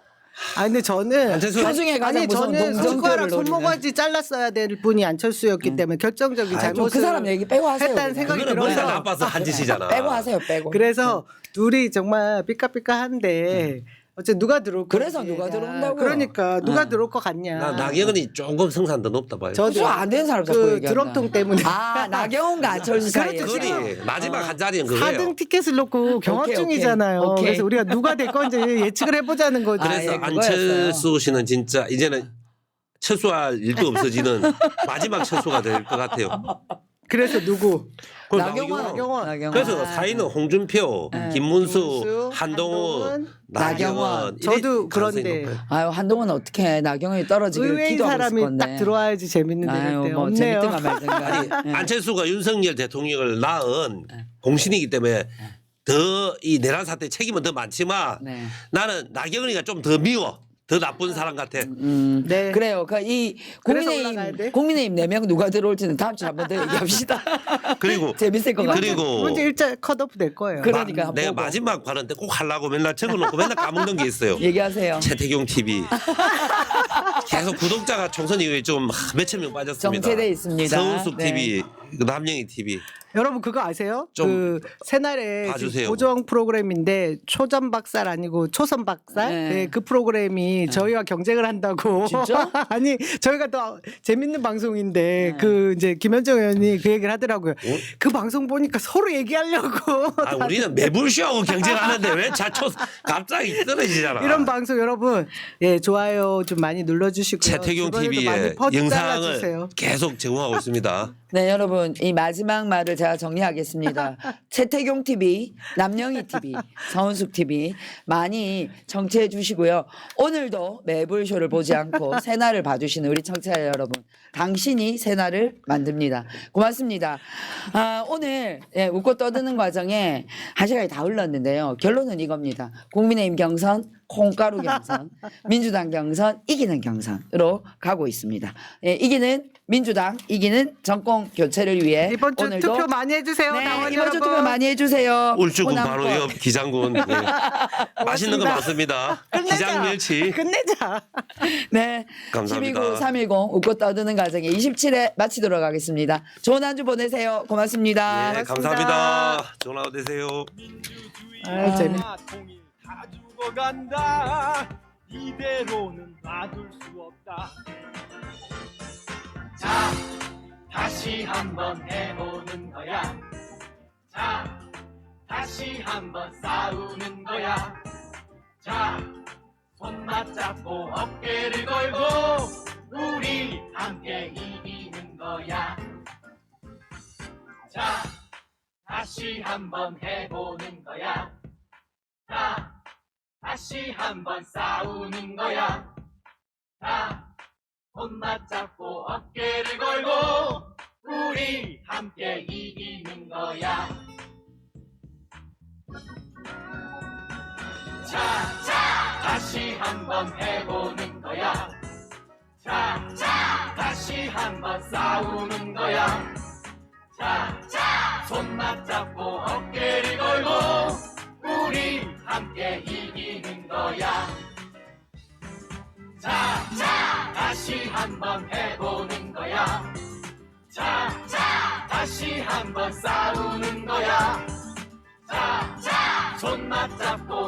아니 근데 저는 안철수 나중에 가장 무서운 저는 동정표를 손가락 노리는. 손모가지 잘랐어야 될 분이 안철수였기 때문에 결정적인 좀 잘못을 그 사람 얘기 빼고 하세요. 했다는 그냥. 생각이 그거는 머리가 들어서 나빠서 한 짓이잖아. 빼고 하세요, 빼고. 그래서 둘이 정말 삐까삐까한데 어째 누가 들어올 거 그래서 누가 들어온다고요? 그러니까 누가 들어올 것 같냐? 나 나경원이 조금 성산 더 높다 봐요. 저도 안 되는 사람 자꾸 그 얘기한다. 드럼통 때문에 아, 나경원과 안철수 사이에. 그리 마지막 한 자리는 그거예요. 4등 티켓을 놓고 경합 오케이, 중이잖아요. 오케이. 그래서 우리가 누가 될 건지 예측을 해보자는 거죠. 그래서 예, 그거였어요. 안철수 씨는 진짜 이제는 철수할 일도 없어지는 마지막 철수가 될 것 같아요. 그래서 누구? 나경원. 그래서 사이는 홍준표, 김문수, 한동훈, 나경원. 저도 이래 가능성이 그런데 높아요. 아유, 한동훈 어떻게 나경원이 떨어지길 의외인 기도하고 있을 사람이 건데. 딱 들어와야지 재밌는데 아유, 그때 뭐 없네요. 재밌든가 말든가. 아니 안철수가 윤석열 대통령을 낳은 공신이기 때문에 더 이 내란 사태 책임은 더 많지만 네. 나는 나경원이가 좀 더 미워. 더 나쁜 사람 같아. 네. 그래요. 이 그래서 올라가야 돼? 국민의힘 4명 누가 들어올지는 다음 주에 한 번 더 얘기합시다. 그리고 재밌을 것 같아요. 그리고 문제 일자 컷오프 될 거예요. 그러니까 한번 내가 보고. 마지막 발언 때 꼭 하려고 맨날 적어놓고 맨날 까먹는 게 있어요. 얘기하세요. 최태경 TV 계속 구독자가 총선 이후에 좀 몇천 명 빠졌습니다. 정체돼 있습니다. 서울숲 네. TV 남영희 TV. 여러분 그거 아세요? 좀 그 새날에 봐주세요. 고정 프로그램인데 초전 박살 아니고 초선 박살? 네. 네, 그 프로그램이 저희와 경쟁을 한다고. 진짜? 아니 저희가 더 재밌는 방송인데 네. 그 이제 김현정 의원이 그 얘기를 하더라고요. 그 방송 보니까 서로 얘기하려고. 아, 우리는 매불쇼하고 경쟁하는데 왜 자초 갑자기 떨어지잖아. 이런 방송 여러분 예 좋아요 좀 많이 눌러주시고요. 최태경 주변에도 많이 TV의 퍼 영상을 잘라주세요. 계속 제공하고 있습니다. 네, 여러분 이 마지막 말을 제가 정리하겠습니다. 최태경 TV, 남영희 TV, 서은숙 TV 많이 청취해 주시고요. 오늘도 매불쇼를 보지 않고 새날을 봐주시는 우리 청취자 여러분, 당신이 새날을 만듭니다. 고맙습니다. 아, 오늘 웃고 떠드는 과정에 한 시간이 다 흘렀는데요. 결론은 이겁니다. 국민의힘 경선, 콩가루 경선, 민주당 경선, 이기는 경선으로 가고 있습니다. 이기는 민주당, 이기는 정권 교체를 위해 이번 주 오늘도 투표 많이 해주세요. 네, 당원 이번 주 여러분. 투표 많이 해주세요. 울주군 호남권. 바로 옆 기장군. 네. 맛있는 거 많습니다. 기장멸치. 끝내자. 네, 감사합니다. 129310 웃고 떠드는 과정에 27회 마치도록 하겠습니다. 좋은 한 주 보내세요. 고맙습니다. 네, 감사합니다. 좋은 하루 되세요. 아, 재밌. 통일 다 죽어간다. 이대로는 놔둘 수 없다. 자, 다시 한번 해보는 거야. 자, 다시 한번 싸우는 거야. 자, 손 맞잡고 어깨를 걸고 우리 함께 이기는 거야. 자, 다시 한번 해보는 거야. 자, 다시 한번 싸우는 거야. 자, 손 맞잡고 어깨를 걸고 우리 함께 이기는 거야. 자, 다시 한번 해보는 거야. 자, 다시 한번 싸우는 거야. 자, 손 맞잡고 어깨를 걸고 우리 함께 이기는 거야. 자, 다시 한번 해보는 거야. 자, 다시 한번 싸우는 거야. 자, 손 맞잡고